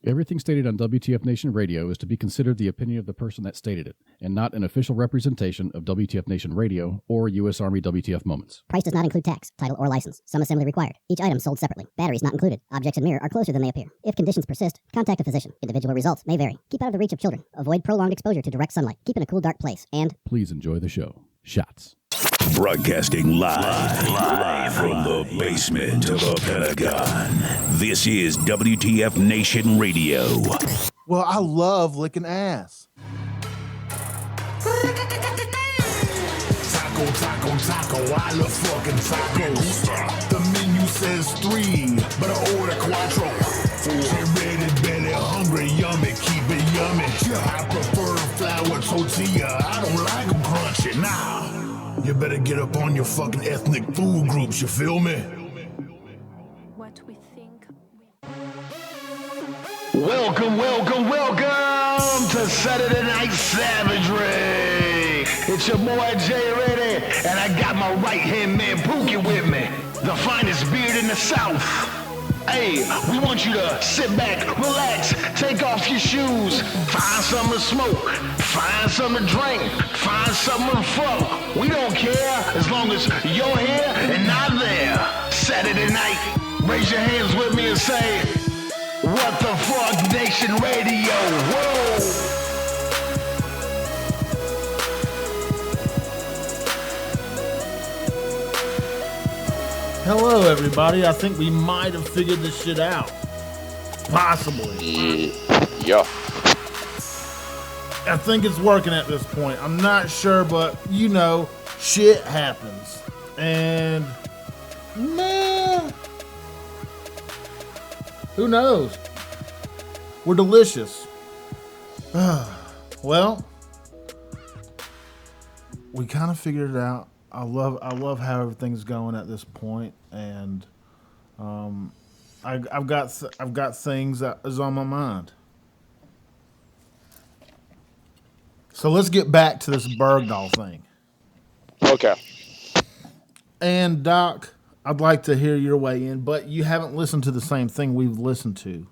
Everything stated on WTF Nation Radio is to be considered the opinion of the person that stated it, and not an official representation of WTF Nation Radio or U.S. Army WTF Moments. Price does not include tax, title, or license. Some assembly required. Each item sold separately. Batteries not included. Objects in mirror are closer than they appear. If conditions persist, contact a physician. Individual results may vary. Keep out of the reach of children. Avoid prolonged exposure to direct sunlight. Keep in a cool, dark place. And please enjoy the show. Shots. Broadcasting live from the basement of the Pentagon. This is WTF Nation Radio. Well, I love licking ass. Taco, I love fucking tacos. The menu says 3, but I order quattro. 4, ready, belly, hungry, yummy, keep it yummy. I prefer flour tortilla, I don't like them crunchy. Nah, you better get up on your fucking ethnic food groups, you feel me? What we think. Welcome to Saturday Night Savagery. It's your boy Jay Reddy, and I got my right-hand man Pookie with me, the finest beard in the South. Hey, we want you to sit back, relax, take off your shoes, find something to smoke, find something to drink, find something to fuck. We don't care as long as you're here and not there. Saturday night, raise your hands with me and say, what the fuck, Nation Radio? Whoa! Hello, everybody. I think we might have figured this shit out. Possibly. Yeah. I think it's working at this point. I'm not sure, but you know, shit happens. And man, who knows? We're delicious. Well, we kind of figured it out. I love how everything's going at this point, and I've got things that is on my mind. So let's get back to this Bergdahl thing. Okay. And Doc, I'd like to hear your way in, but you haven't listened to the same thing we've listened to.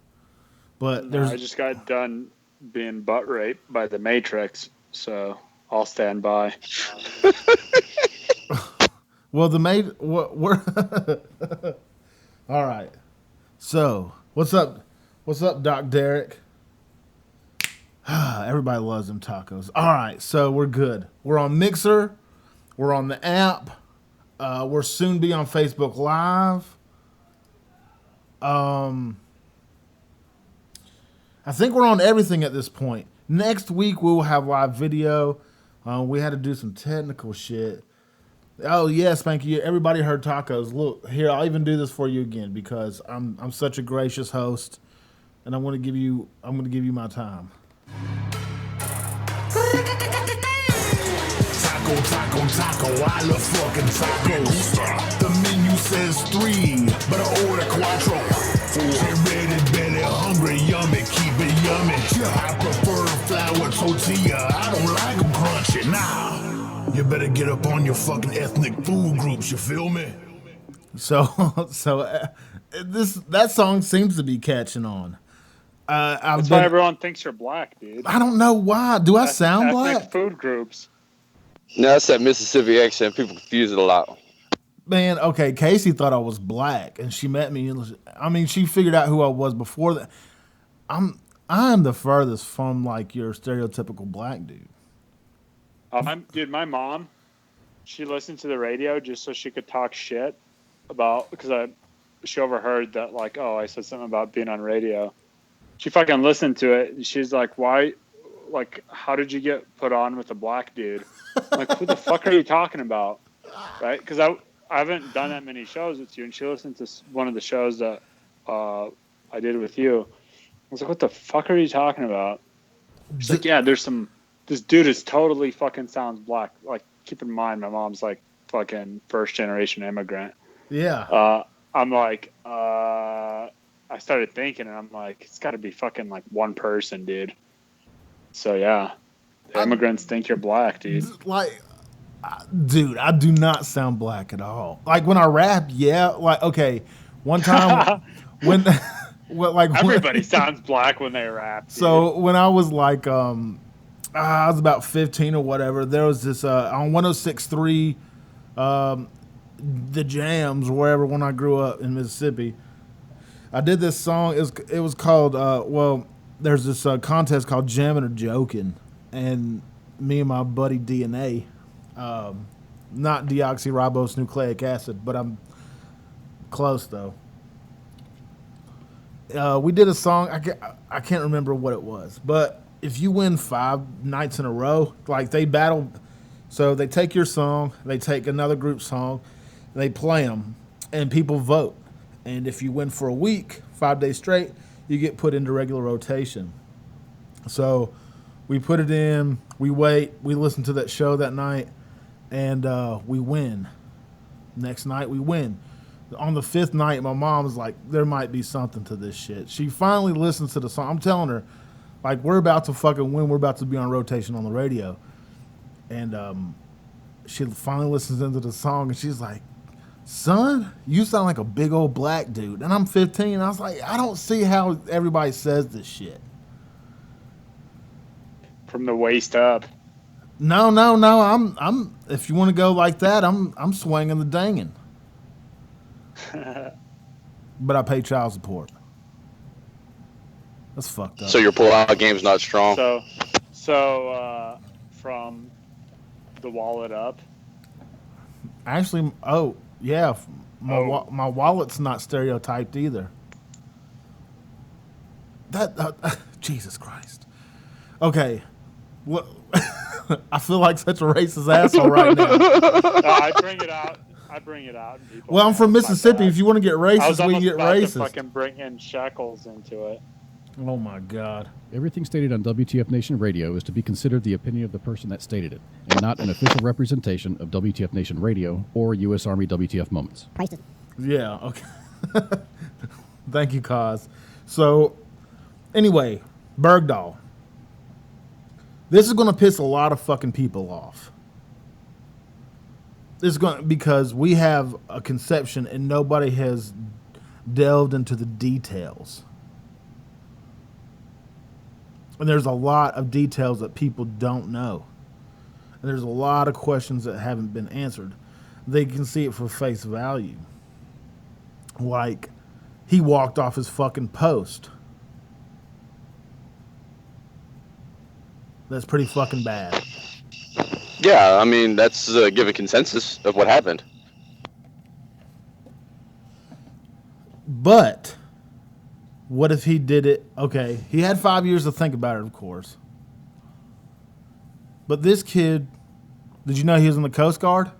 But I just got done being butt raped by the Matrix, so I'll stand by. Well, we're all right. So, what's up? What's up, Doc Derek? Everybody loves them tacos. All right, so we're good. We're on Mixer. We're on the app. We're soon be on Facebook Live. I think we're on everything at this point. Next week we will have live video. We had to do some technical shit. Oh yes, thank you. Everybody heard tacos. Look here, I'll even do this for you again because I'm such a gracious host, and I'm going to give you my time. Taco, I love fucking tacos. The menu says 3, but I order quattro. 4, ready, belly, hungry, yummy, keep it yummy. I prefer flour tortilla, I don't like them crunchy. Nah. You better get up on your fucking ethnic food groups, you feel me? So that song seems to be catching on. That's why everyone thinks you're black, dude. I don't know why. Do I sound black? Ethnic food groups. No, that's that Mississippi accent. People confuse it a lot. Man, okay, Casey thought I was black, and she met me. She figured out who I was before that. I am the furthest from like your stereotypical black dude. Dude, my mom, she listened to the radio just so she could talk shit about, because she overheard that, like, oh, I said something about being on radio. She fucking listened to it, and she's like, why, like, how did you get put on with a black dude? I'm like, who the fuck are you talking about? Right? Because I haven't done that many shows with you, and she listened to one of the shows that I did with you. I was like, what the fuck are you talking about? She's like, yeah, this dude is totally fucking sounds black. Like, keep in mind, my mom's like fucking first generation immigrant. Yeah. I'm like, I started thinking, and I'm like, it's got to be fucking like one person, dude. So yeah, immigrants think you're black, dude. Like, dude, I do not sound black at all. Like when I rap, yeah. Like, okay, one time when What like Everybody sounds black when they rap. Dude. So when I was like, I was about 15 or whatever. There was this on 106.3, the Jams, wherever. When I grew up in Mississippi, I did this song. It was called there's this contest called Jammin' or Jokin', and me and my buddy DNA, not deoxyribose nucleic acid, but I'm close though. We did a song. I can't remember what it was, but if you win 5 nights in a row, like they battle, so they take your song, they take another group's song, they play them, and people vote. And if you win for a week, 5 days straight, you get put into regular rotation. So we put it in, we wait, we listen to that show that night, and we win. Next night, we win. On the 5th night, my mom was like, there might be something to this shit. She finally listens to the song. I'm telling her, like, we're about to fucking win. We're about to be on rotation on the radio. And she finally listens into the song, and she's like, son, you sound like a big old black dude. And I'm 15. And I was like, I don't see how everybody says this shit. From the waist up. No. I'm. If you want to go like that, I'm swinging the dangin'. But I pay child support. That's fucked up. So your pull-out game's not strong. So from the wallet up. Actually, yeah, my wallet's not stereotyped either. That Jesus Christ. Okay, well, I feel like such a racist asshole right now. I bring it out. And people Well, I'm from Mississippi. If you want to get racist, we can get racist. To fucking bring in shekels into it. Oh my God. Everything stated on WTF Nation Radio is to be considered the opinion of the person that stated it, and not an official representation of WTF Nation Radio or U.S. Army WTF Moments. Prices. Yeah, okay. Thank you, Kaz. So, anyway, Bergdahl. This is going to piss a lot of fucking people off. This is going because we have a conception and nobody has delved into the details. And there's a lot of details that people don't know. And there's a lot of questions that haven't been answered. They can see it for face value. Like, he walked off his fucking post. That's pretty fucking bad. Yeah, I mean, that's a given consensus of what happened. But what if he did it? Okay, he had 5 years to think about it, of course. But this kid, did you know he was in the Coast Guard?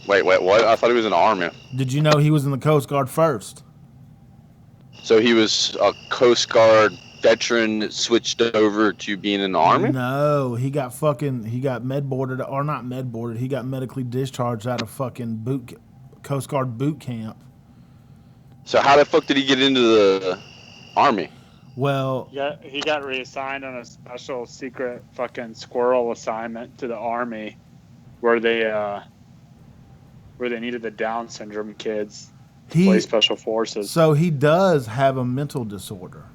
Wait, what? I thought he was in the Army. Did you know he was in the Coast Guard first? So he was a Coast Guard veteran, switched over to being in the Army? No, he got med boarded, or not med boarded, he got medically discharged out of fucking Coast Guard boot camp. So how the fuck did he get into the Army? Well, yeah, he got reassigned on a special secret fucking squirrel assignment to the Army, where they needed the Down syndrome kids to play special forces. So he does have a mental disorder.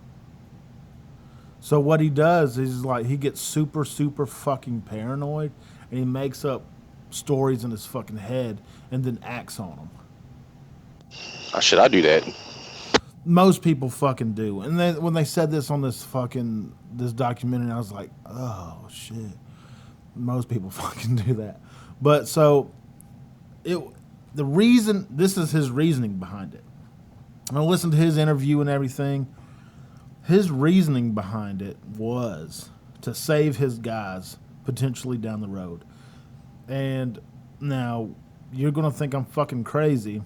So what he does is like he gets super, super fucking paranoid, and he makes up stories in his fucking head and then acts on them. Should I do that? Most people fucking do. And then when they said this on this documentary, I was like, oh shit. Most people fucking do that. But so this is his reasoning behind it. I listened to his interview and everything. His reasoning behind it was to save his guys potentially down the road. And now you're going to think I'm fucking crazy.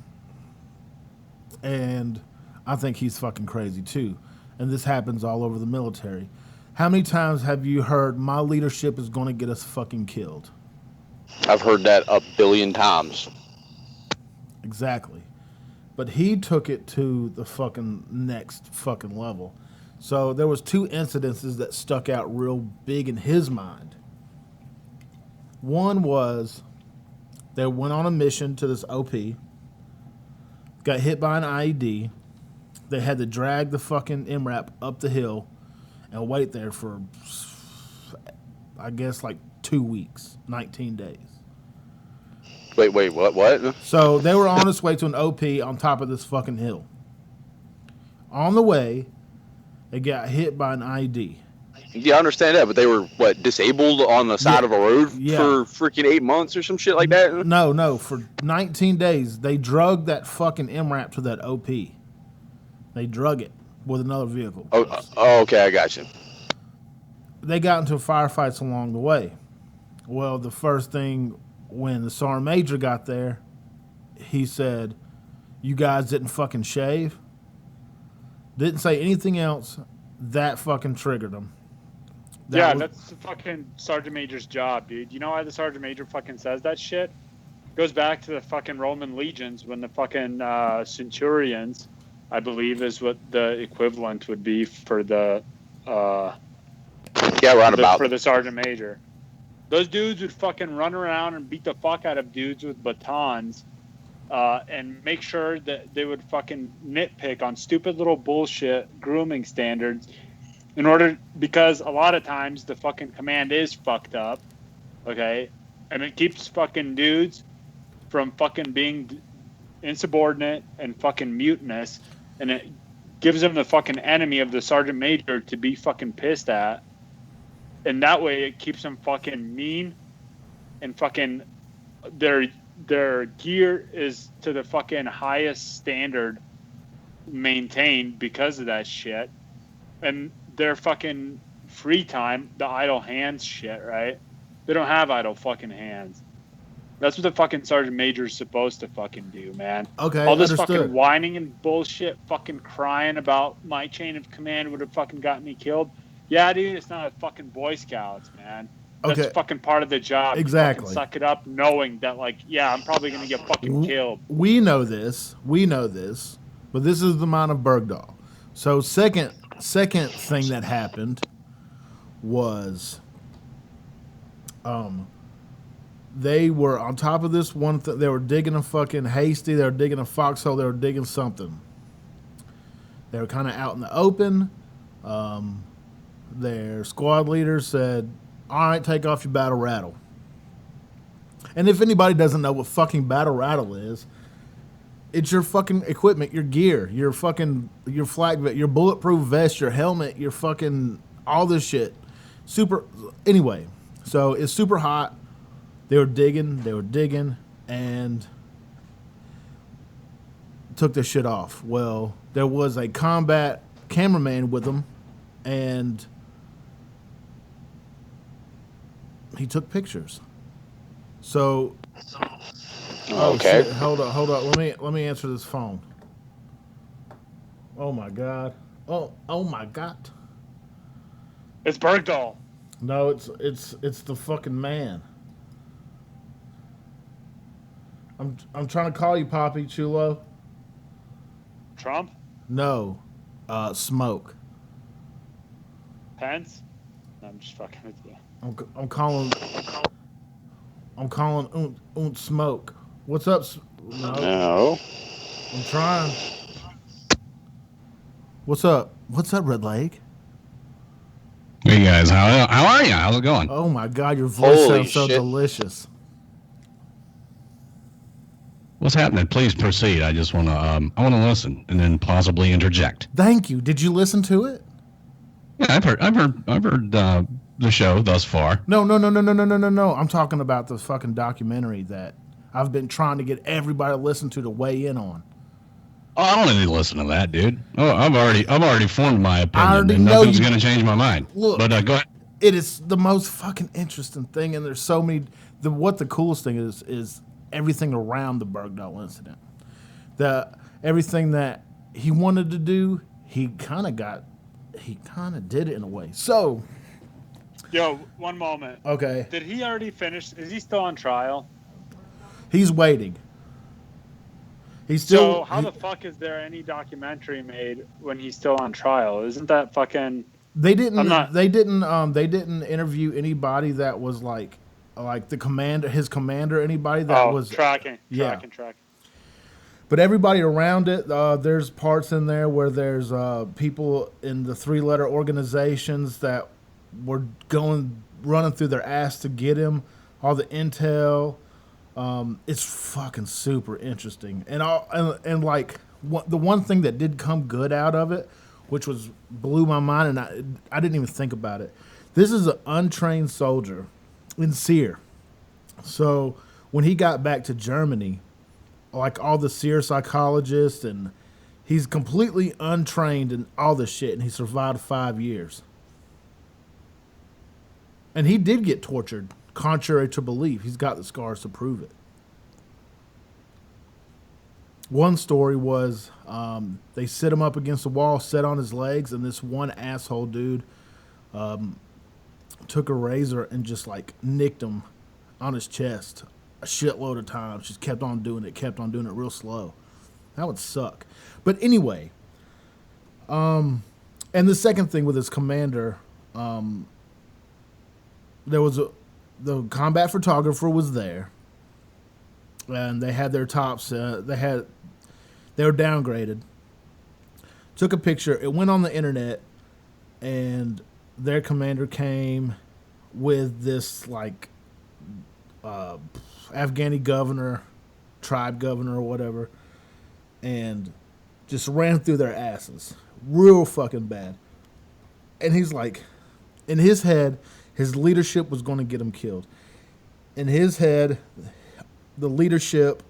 And I think he's fucking crazy too. And this happens all over the military. How many times have you heard my leadership is going to get us fucking killed? I've heard that 1 billion times. Exactly. But he took it to the fucking next fucking level. So there was 2 incidences that stuck out real big in his mind. One was they went on a mission to this OP, got hit by an IED, They had to drag the fucking MRAP up the hill and wait there for, I guess, like 2 weeks, 19 days. Wait, what? So they were on its way to an OP on top of this fucking hill. On the way, they got hit by an ID. Yeah, I understand that, but they were, disabled on the side of a road for freaking 8 months or some shit like that? No, for 19 days, they drug that fucking MRAP to that OP. They drug it with another vehicle. Oh, okay, I got you. They got into firefights along the way. Well, the first thing, when the Sergeant Major got there, he said, "You guys didn't fucking shave." Didn't say anything else. That fucking triggered them. That's the fucking Sergeant Major's job, dude. You know why the Sergeant Major fucking says that shit? Goes back to the fucking Roman legions when the fucking centurions, I believe, is what the equivalent would be for the for the Sergeant Major. Those dudes would fucking run around and beat the fuck out of dudes with batons, and make sure that they would fucking nitpick on stupid little bullshit grooming standards because a lot of times the fucking command is fucked up, okay? And it keeps fucking dudes from fucking being insubordinate and fucking mutinous, and it gives them the fucking enemy of the Sergeant Major to be fucking pissed at. And that way it keeps them fucking mean and fucking their gear is to the fucking highest standard maintained because of that shit. And their fucking free time, the idle hands shit, right? They don't have idle fucking hands. That's what the fucking Sergeant Major is supposed to fucking do, man. Okay, all this understood. Fucking whining and bullshit, fucking crying about my chain of command would have fucking got me killed. Yeah, dude, it's not a fucking Boy Scouts, man. That's fucking part of the job. Exactly. You suck it up knowing that, like, yeah, I'm probably going to get fucking killed. We know this, but this is the mind of Bergdahl. So second thing that happened was they were on top of this one they were digging a fucking hasty, they were digging a foxhole, they were digging something. They were kind of out in the open. Their squad leader said, "All right, take off your battle rattle." And if anybody doesn't know what fucking battle rattle is, it's your fucking equipment, your gear, your flak vest, your bulletproof vest, your helmet, your fucking all this shit. Anyway, so it's super hot. They were digging, and took this shit off. Well, there was a combat cameraman with them, and he took pictures. So, okay. Shit. Hold on. Let me answer this phone. Oh my god. Oh my god. It's Bergdahl. No, it's the fucking man. I'm trying to call you, Poppy Chulo. Trump? No, Smoke. Pence? No, I'm just fucking with you. I'm calling Smoke. What's up? No. I'm trying. What's up? Red Leg? Hey guys, how are you? How's it going? Oh my god, your voice Holy sounds so shit. delicious. What's happening? Please proceed. I just want to I want to listen and then possibly interject. Thank you. Did you listen to it? Yeah, I've heard the show thus far. No. I'm talking about the fucking documentary that I've been trying to get everybody to listen to weigh in on. Oh, I don't need to listen to that, dude. Oh, I've already formed my opinion, already and know nothing's you- going to change my mind. Look. But go ahead. It is the most fucking interesting thing, and there's so many. What the coolest thing is everything around the Bergdahl incident. Everything that he wanted to do, he kind of did it in a way. So, Yo, one moment. okay, Did he already finish? Is he still on trial? he's waiting. He's still. So how the fuck is there any documentary made when he's still on trial? Isn't that fucking? They didn't. I'm not- They didn't interview anybody that was like the commander, his commander, anybody that was tracking. Yeah. Tracking. But everybody around it, there's parts in there where there's people in the 3-letter organizations that were running through their ass to get him. All the intel. It's fucking super interesting. And the one thing that did come good out of it, which blew my mind, and I didn't even think about it. This is an untrained soldier in SEER. So when he got back to Germany, like all the SEER psychologists, and he's completely untrained in all this shit, and he survived 5 years. And he did get tortured, contrary to belief. He's got the scars to prove it. One story was they sit him up against the wall, set on his legs, and this one asshole dude took a razor and just like nicked him on his chest a shitload of times. Just kept on doing it real slow. That would suck. But anyway, and the second thing with his commander, the combat photographer was there, and they had their tops. They were downgraded. Took a picture. It went on the internet, and their commander came with this like Afghani governor, tribe governor or whatever, and just ran through their asses real fucking bad. And he's like, in his head, his leadership was going to get him killed. In his head, the leadership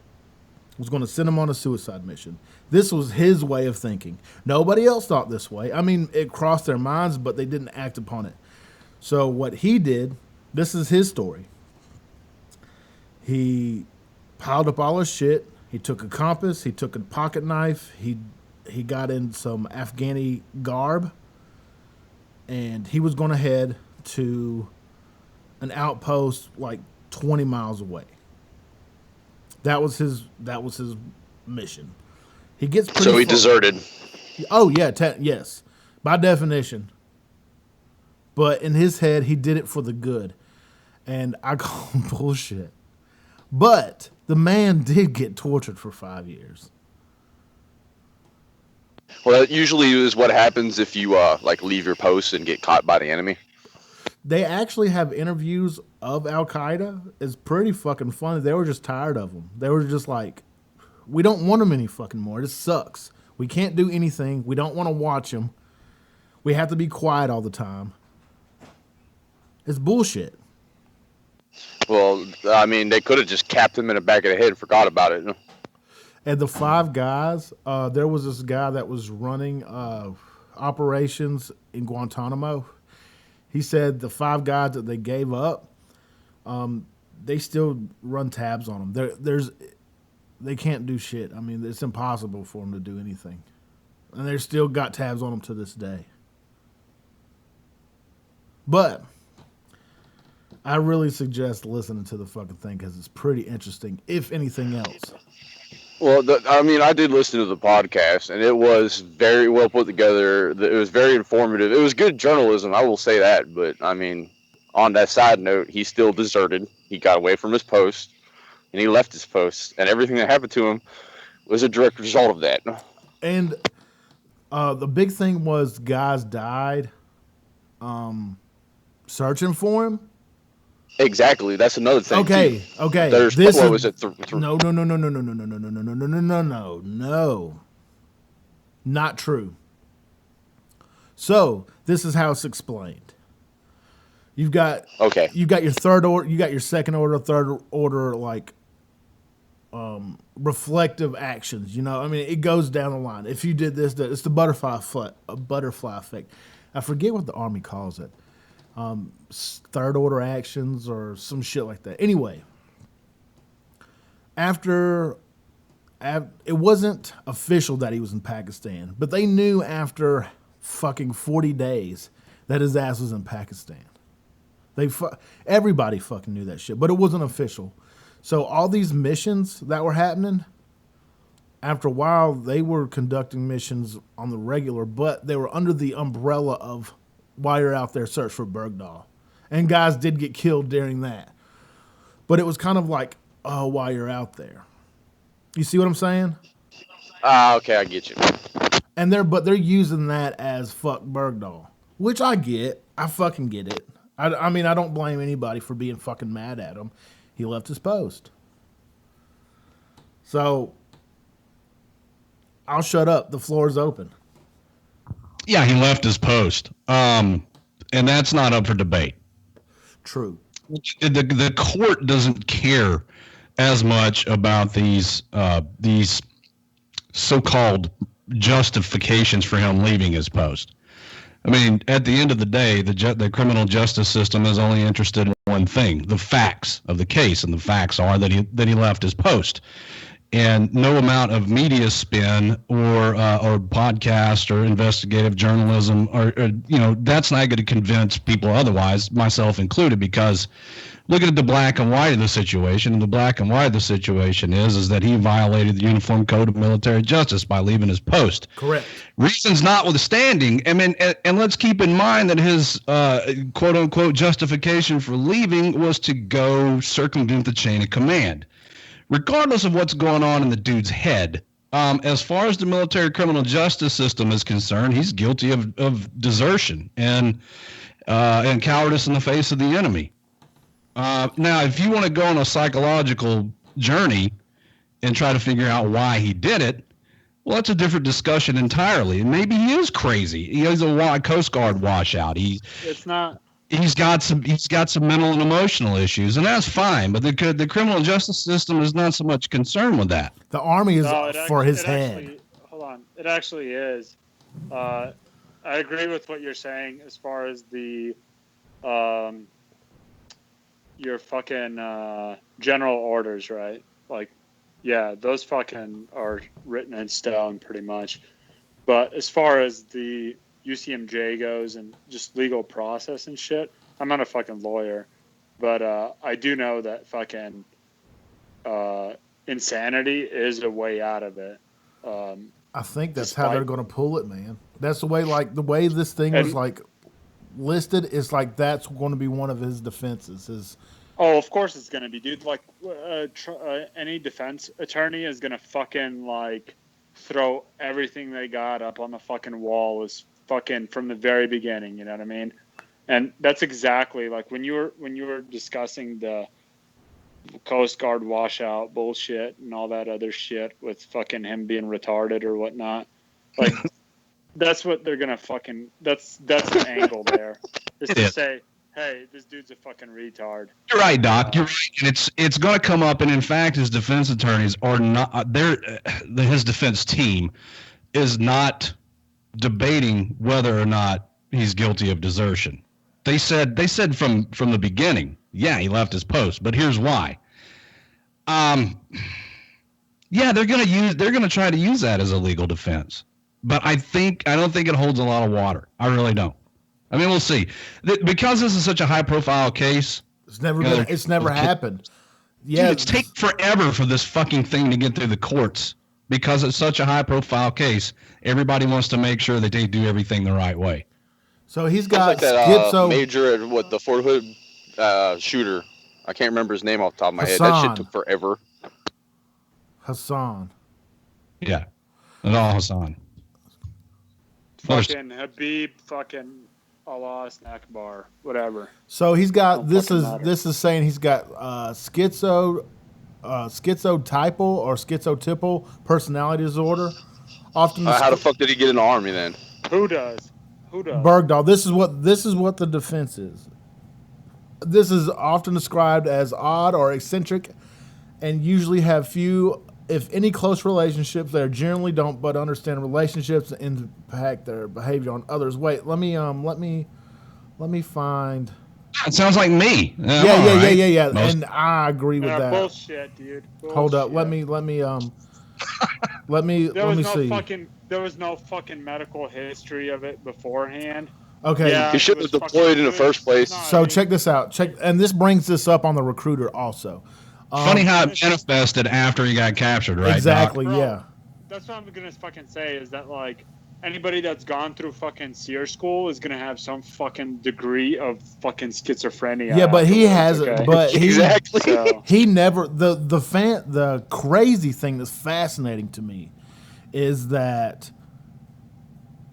was going to send him on a suicide mission. This was his way of thinking. Nobody else thought this way. I mean, it crossed their minds, but they didn't act upon it. So what he did, this is his story. He piled up all his shit. He took a compass. He took a pocket knife. He got in some Afghani garb, and he was going to head to an outpost like 20 miles away. That was his mission. He gets pretty so he deserted. Oh yeah, yes, by definition. But in his head, he did it for the good, and I call him bullshit. But the man did get tortured for 5 years. Well, that usually is what happens if you like leave your post and get caught by the enemy. They actually have interviews of Al Qaeda. It's pretty fucking funny. They were just tired of them. They were just like, we don't want them any fucking more. This sucks. We can't do anything. We don't want to watch them. We have to be quiet all the time. It's bullshit. Well, I mean, they could have just capped him in the back of the head and forgot about it. And the 5 guys, there was this guy that was running operations in Guantanamo. He said the 5 guys that they gave up, they still run tabs on them. They can't do shit. I mean, it's impossible for them to do anything. And they're still got tabs on them to this day. But I really suggest listening to the fucking thing because it's pretty interesting, if anything else. Well, I mean, I did listen to the podcast, and it was very well put together. It was very informative. It was good journalism, I will say that. But, I mean, on that side note, he still deserted. He got away from his post, and he left his post. And everything that happened to him was a direct result of that. And the big thing was guys died searching for him. Exactly. That's another thing. Okay. Too. There's what was it? No. Not true. So this is how it's explained. You've got your third order, you got your second order, third order, like reflective actions. You know, I mean, it goes down the line. If you did this, it's the butterfly effect. I forget what the Army calls it. Third order actions or some shit like that. Anyway, after it wasn't official that he was in Pakistan, but they knew after fucking 40 days that his ass was in Pakistan. Everybody fucking knew that shit, but it wasn't official. So all these missions that were happening, after a while, they were conducting missions on the regular, but they were under the umbrella of while you're out there, search for Bergdahl. And guys did get killed during that. But it was kind of like, oh, while you're out there. You see what I'm saying? Okay, I get you. And they're using that as fuck Bergdahl, which I get. I fucking get it. I mean, I don't blame anybody for being fucking mad at him. He left his post. So, I'll shut up. The floor is open. Yeah, he left his post. And that's not up for debate. True. The court doesn't care as much about these so-called justifications for him leaving his post. I mean, at the end of the day, the criminal justice system is only interested in one thing: the facts of the case, and the facts are that he left his post. And no amount of media spin or podcast or investigative journalism or that's not going to convince people otherwise, myself included, because looking at the black and white of the situation, and the black and white of the situation is that he violated the Uniform Code of Military Justice by leaving his post. Correct. Reasons notwithstanding, I mean, and let's keep in mind that his quote unquote justification for leaving was to go circumvent the chain of command. Regardless of what's going on in the dude's head, as far as the military criminal justice system is concerned, he's guilty of desertion and cowardice in the face of the enemy. Now, if you want to go on a psychological journey and try to figure out why he did it, well, that's a different discussion entirely. And maybe he is crazy. He is a Coast Guard washout. It's not. He's got some mental and emotional issues, and that's fine. But the criminal justice system is not so much concerned with that. The Army is for his head. Actually, hold on. It actually is. I agree with what you're saying as far as the your fucking general orders, right? Like, yeah, those fucking are written in stone pretty much. But as far as the UCMJ goes and just legal process and shit, I'm not a fucking lawyer, but I do know that fucking insanity is a way out of it. I think that's how they're going to pull it, man. That's the way this thing was like listed is like that's going to be one of his defenses. Oh, of course it's going to be, dude. Like any defense attorney is going to fucking like throw everything they got up on the fucking wall as fucking from the very beginning, you know what I mean? And that's exactly like when you were discussing the Coast Guard washout bullshit and all that other shit with fucking him being retarded or whatnot. Like that's what they're gonna fucking that's the angle there. Is to say, hey, this dude's a fucking retard. You're right, Doc. You're right. And it's going to come up, and in fact, his defense attorneys are not. His defense team is not debating whether or not he's guilty of desertion. They said from the beginning, yeah, he left his post, but here's why. Yeah, they're gonna try to use that as a legal defense, but I don't think it holds a lot of water. I really don't. I mean, we'll see. Because this is such a high-profile case. It's never happened. Yeah, it's taken forever for this fucking thing to get through the courts. Because it's such a high-profile case, everybody wants to make sure that they do everything the right way. So he's got like that major at the Fort Hood shooter. I can't remember his name off the top of my head. That shit took forever. Hassan. Yeah, it's all Hassan. Fucking Habib, fucking Allah Akbar, whatever. So he's got this is saying he's got schizotypal or schizotypal personality disorder. Often how the fuck did he get in the Army then? Who does? Bergdahl. This is what the defense is. This is often described as odd or eccentric, and usually have few, if any, close relationships. They generally don't, but understand relationships and impact their behavior on others. Wait, let me find. It sounds like me. Yeah. And I agree with that. Bullshit, dude. Bullshit. Hold up. Let me see. There was no fucking medical history of it beforehand. Okay. Yeah, he should have deployed in the first place. So check this out. And this brings this up on the Recruiter also. Funny how it manifested after he got captured, right? Exactly. Doc? Yeah. That's what I'm gonna fucking say is that like anybody that's gone through fucking SEER school is gonna have some fucking degree of fucking schizophrenia. Yeah, but he hasn't. Okay? But exactly. He never. The crazy thing that's fascinating to me is that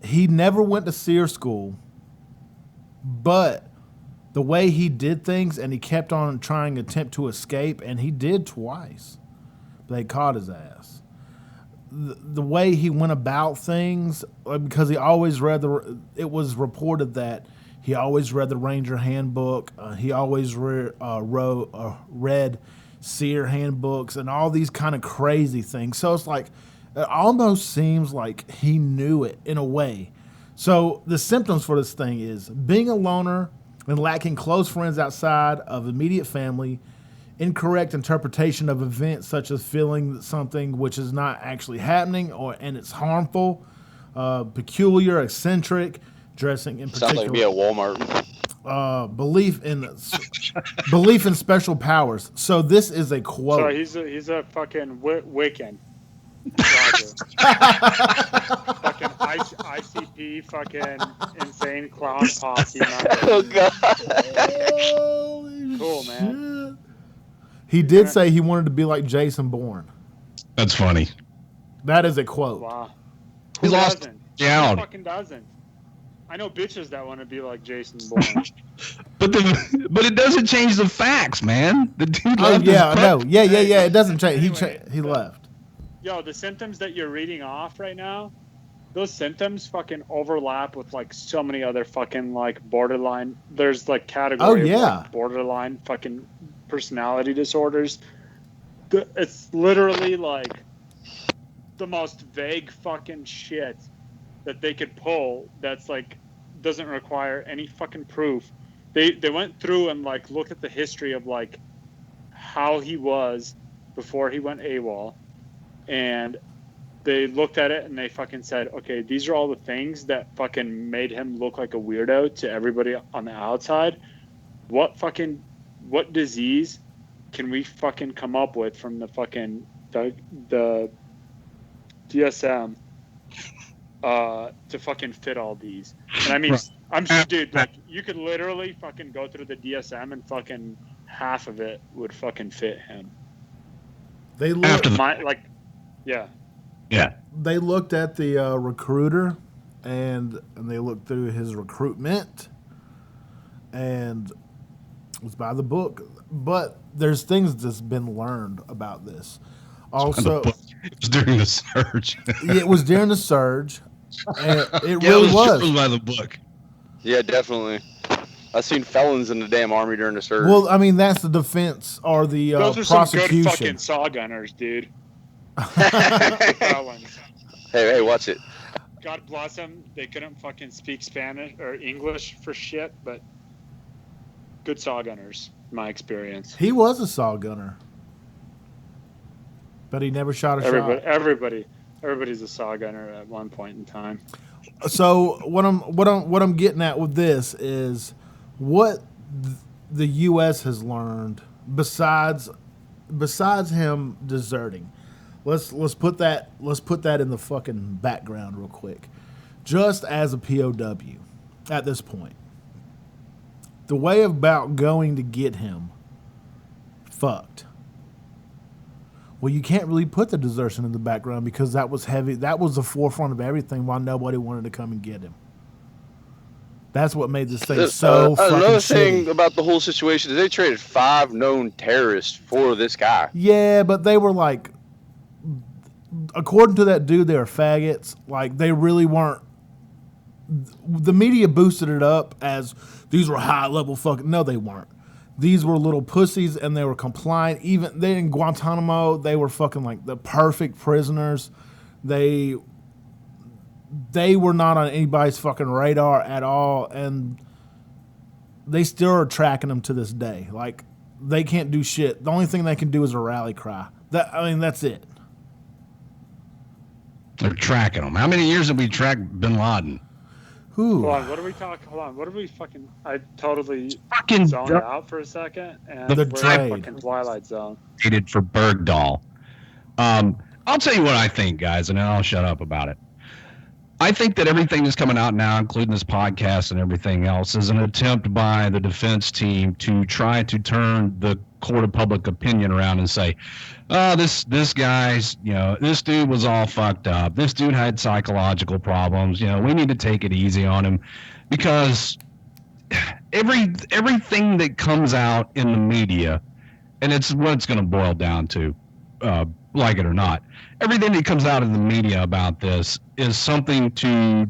he never went to SEER school, but the way he did things, and he kept on trying to attempt to escape, and he did twice. They caught his ass. The way he went about things, because he always read it was reported that he always read the Ranger handbook. He always read SEER handbooks and all these kind of crazy things. So it's like, it almost seems like he knew it in a way. So the symptoms for this thing is being a loner and lacking close friends outside of immediate family, incorrect interpretation of events such as feeling that something which is not actually happening and it's harmful, peculiar, eccentric, dressing in particular. Sounds like me at Walmart. Belief in special powers. So this is a quote. Sorry, he's a fucking Wiccan. Fucking ICP, fucking insane clown posse member. Oh god. Cool, man. He did say he wanted to be like Jason Bourne. That's funny. That is a quote. Wow. He lost down. Who fucking doesn't? I know bitches that want to be like Jason Bourne. but it doesn't change the facts, man. The dude Oh left yeah, his no, yeah. It doesn't change. He left. Yo, the symptoms that you're reading off right now, those symptoms fucking overlap with like so many other fucking like borderline. There's like category of like borderline fucking personality disorders. It's literally like the most vague fucking shit that they could pull. That's like doesn't require any fucking proof. They went through and like looked at the history of like how he was before he went AWOL. And they looked at it and they fucking said, okay, these are all the things that fucking made him look like a weirdo to everybody on the outside. What disease can we fucking come up with from the fucking the DSM to fucking fit all these? And I mean, I'm sure, dude, like you could literally fucking go through the DSM and fucking half of it would fucking fit him. They looked Yeah. They looked at the recruiter, and they looked through his recruitment, and it was by the book. But there's things that's been learned about this. Also, it was during the surge. It was during the surge, and it Yeah, really it was. was by the book. Yeah, definitely. I've seen felons in the damn army during the surge. Well, I mean, that's the defense or the those are prosecution. some good fucking saw gunners, dude. Felons. Hey, watch it. God bless them. They couldn't fucking speak Spanish or English for shit, but good saw gunners, in my experience. He was a saw gunner, but he never shot a shot. Everybody's a saw gunner at one point in time. So what I'm getting at with this is what the U.S. has learned besides him deserting. Let's put that in the fucking background real quick. Just as a POW at this point, the way about going to get him fucked. Well, you can't really put the desertion in the background because that was heavy. That was the forefront of everything. Why nobody wanted to come and get him. That's what made this thing so fucking Another shitty. thing about the whole situation is they traded 5 known terrorists for this guy. Yeah, but they were like, according to that dude, they were faggots. Like, they really weren't. The media boosted it up as these were high-level fucking. No, they weren't. These were little pussies, and they were compliant. Even they in Guantanamo, they were fucking like the perfect prisoners. They were not on anybody's fucking radar at all, and they still are tracking them to this day. Like, they can't do shit. The only thing they can do is a rally cry. That's it. They're tracking them. How many years have we tracked Bin Laden? Ooh. Hold on, what are we talking? Hold on, what are we fucking? I totally Fucking zoned out for a second, and The we're in trade. fucking Twilight Zone. Hated for Bergdahl. I'll tell you what I think, guys, and then I'll shut up about it. I think that everything that's coming out now, including this podcast and everything else, is an attempt by the defense team to try to turn the court of public opinion around and say, oh, this guy's, this dude was all fucked up. This dude had psychological problems. We need to take it easy on him, because everything that comes out in the media, and it's what it's going to boil down to, like it or not, everything that comes out in the media about this is something to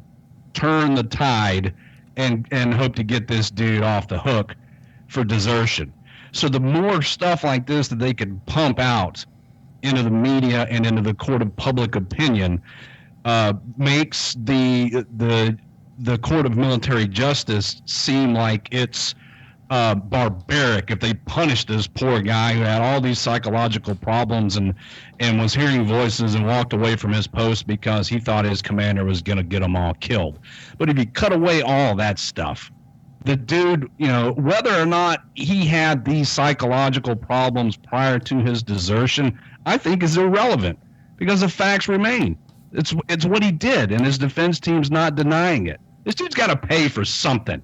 turn the tide and hope to get this dude off the hook for desertion. So the more stuff like this that they can pump out into the media and into the court of public opinion makes the court of military justice seem like it's barbaric if they punish this poor guy who had all these psychological problems and was hearing voices and walked away from his post because he thought his commander was going to get them all killed. But if you cut away all that stuff, the dude, whether or not he had these psychological problems prior to his desertion, I think is irrelevant, because the facts remain. It's what he did, and his defense team's not denying it. This dude's got to pay for something.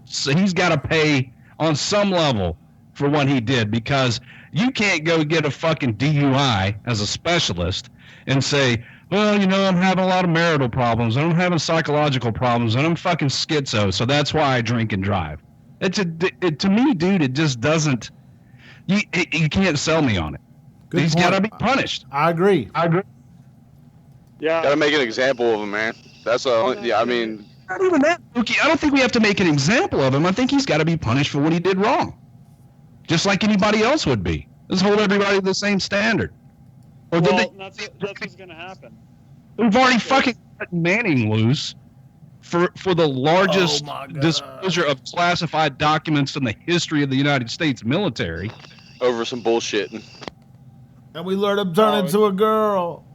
So he's got to pay on some level for what he did, because you can't go get a fucking DUI as a specialist and say, well, I'm having a lot of marital problems, and I'm having psychological problems, and I'm fucking schizo, so that's why I drink and drive. To me, dude, it just doesn't. You can't sell me on it. Good He's got to be punished. I agree. Yeah. Got to make an example of him, man. That's I mean. Not even that, Mookie. I don't think we have to make an example of him. I think he's got to be punished for what he did wrong, just like anybody else would be. Let's hold everybody to the same standard. Or that's what's going to happen. We've already fucking cut Manning loose for the largest disclosure of classified documents in the history of the United States military. Over some bullshit. And we learned him turn into a girl.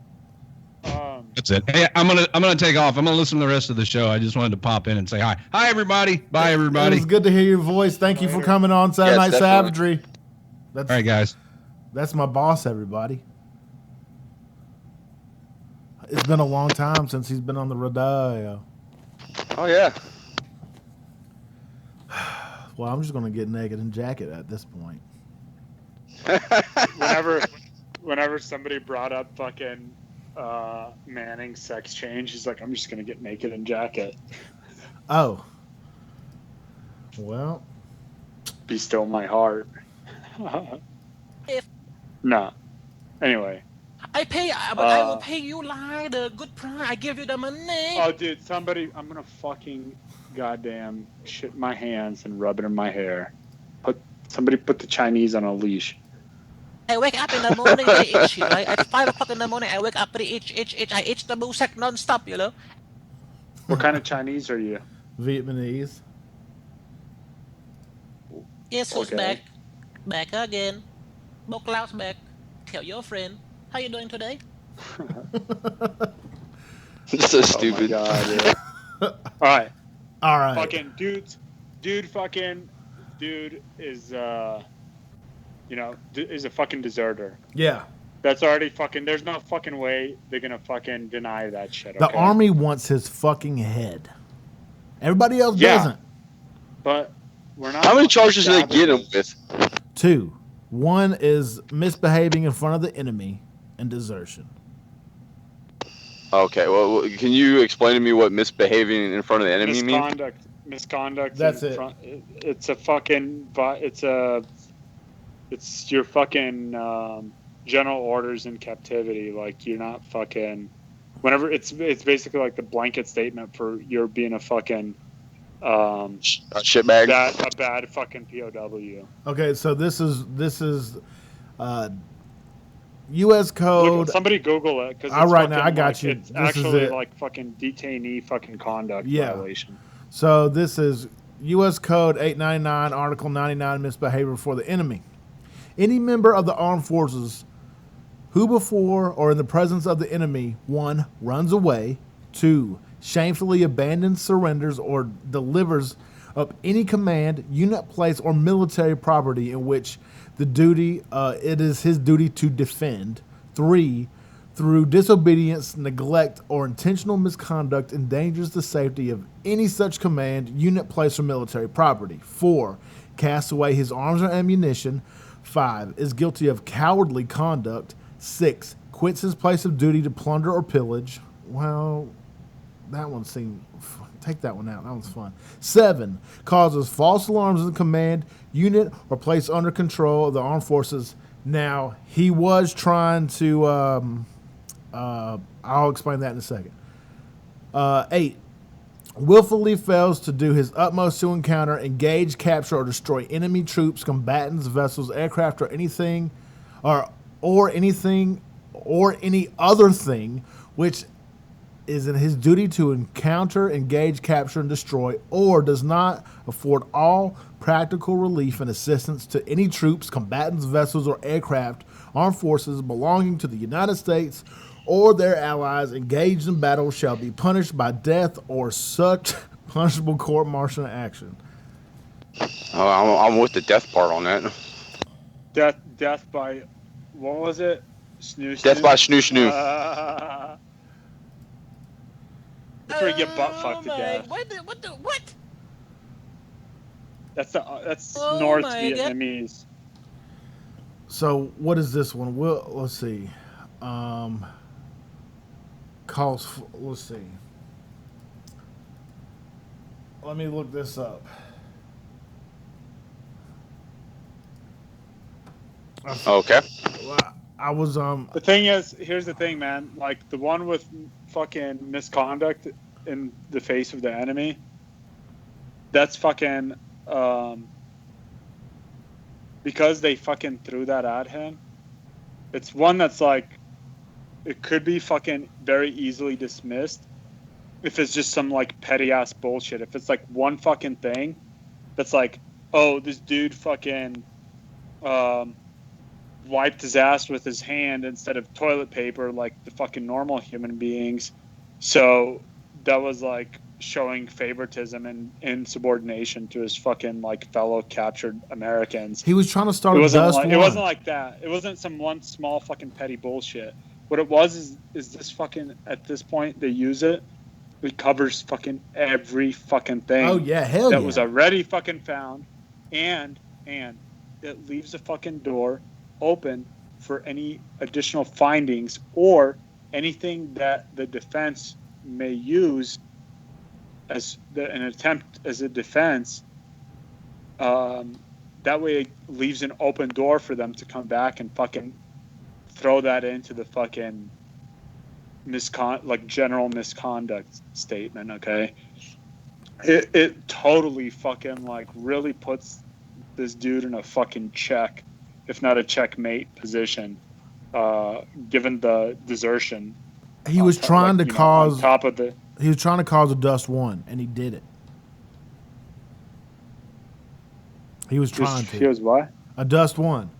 That's it. Hey, I'm gonna take off. I'm gonna listen to the rest of the show. I just wanted to pop in and say hi. Hi, everybody. Bye, everybody. It was good to hear your voice. Thank you for coming on Saturday Night Savagery. All right, guys. That's my boss, everybody. It's been a long time since he's been on the radio. Oh, yeah. Well, I'm just going to get naked and jacket at this point. Whenever somebody brought up fucking Manning's sex change, he's like, I'm just going to get naked and jacket. Oh. Well. Be still my heart. No. Anyway. I will pay you like the good price. I give you the money. Oh, dude, I'm gonna fucking goddamn shit my hands and rub it in my hair. Somebody put the Chinese on a leash. I wake up in the morning, I eat shit. At 5 o'clock in the morning, I wake up, I itch. I itch the bullsack non-stop, What kind of Chinese are you? Vietnamese. Yes, who's back? Back again. Boklaus back. Tell your friend. How you doing today? It's so stupid. Oh my God, yeah. All right. Fucking dude is is a fucking deserter. Yeah. That's already fucking. There's no fucking way they're gonna fucking deny that shit. Okay? The Army wants his fucking head. Everybody else doesn't. But we're not. How many charges did they get him with? 2. One is misbehaving in front of the enemy and desertion. Okay, well, can you explain to me what misbehaving in front of the enemy means? Misconduct. That's it. It's a fucking. It's your fucking general orders in captivity. Like you're not fucking. Whenever it's basically like the blanket statement for you're being a fucking. Shitbag. A bad fucking POW. Okay, so this is U.S. code. Somebody Google it because right now I got you. It's this actually is like fucking detainee fucking conduct violation. So this is U.S. Code 899, Article 99, misbehavior for the enemy. Any member of the armed forces who before or in the presence of the enemy 1. runs away, 2. shamefully abandons, surrenders, or delivers up any command, unit, place, or military property in which it is his duty to defend. 3, through disobedience, neglect, or intentional misconduct endangers the safety of any such command, unit, place, or military property. 4, casts away his arms or ammunition. 5. Is guilty of cowardly conduct. 6. Quits his place of duty to plunder or pillage. Well, that one seemed... Take that one out. That one's fun. 7. Causes false alarms in the command unit or place under control of the armed forces. Now, he was trying to... I'll explain that in a second. 8. Willfully fails to do his utmost to encounter, engage, capture, or destroy enemy troops, combatants, vessels, aircraft, or anything, or anything, or any other thing which is in his duty to encounter, engage, capture, and destroy, or does not afford all practical relief and assistance to any troops, combatants, vessels, or aircraft, armed forces belonging to the United States or their allies engaged in battle shall be punished by death or such punishable court-martial action. I'm with the death part on that. Death by, what was it? Snoo. Death by snoo. That's where you get butt fucked to death. What? That's North Vietnamese. So what is this one? Well, let's see. Let's see. Let me look this up. Okay. I was The thing is, here's the thing, man. Like the one with fucking misconduct in the face of the enemy. That's fucking because they fucking threw that at him. It's one that's like, it could be fucking very easily dismissed if it's just some like petty ass bullshit. If it's like one fucking thing that's like, oh, this dude fucking wiped his ass with his hand instead of toilet paper like the fucking normal human beings. So that was like showing favoritism and insubordination to his fucking like fellow captured Americans. He was trying to start it a wasn't dust like, one. It wasn't like that. It wasn't some one small fucking petty bullshit. What it was is this fucking, at this point, they use it. It covers fucking every fucking thing. Oh, yeah, hell that yeah. was already fucking found. And it leaves the fucking door open for any additional findings or anything that the defense may use as an attempt as a defense. That way it leaves an open door for them to come back and fucking throw that into the fucking general misconduct statement, okay? It totally fucking like really puts this dude in a fucking check, if not a checkmate position, given the desertion. He was trying to cause on top of the. He was trying to cause a dust one, and he did it. He was trying to. He was what? A dust one.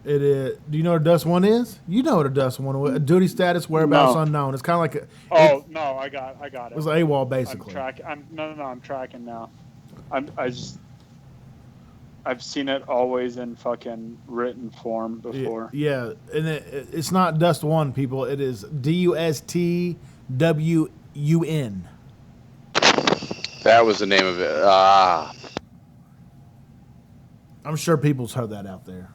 It is. Do you know what a dust one is? You know what a dust one is. A duty status, whereabouts unknown. It's kind of like a. No, I got it. It was AWOL basically. I'm tracking now. I've seen it always in fucking written form before. Yeah, and it's not dust one, people. It is DUSTWUN. That was the name of it. I'm sure people's heard that out there.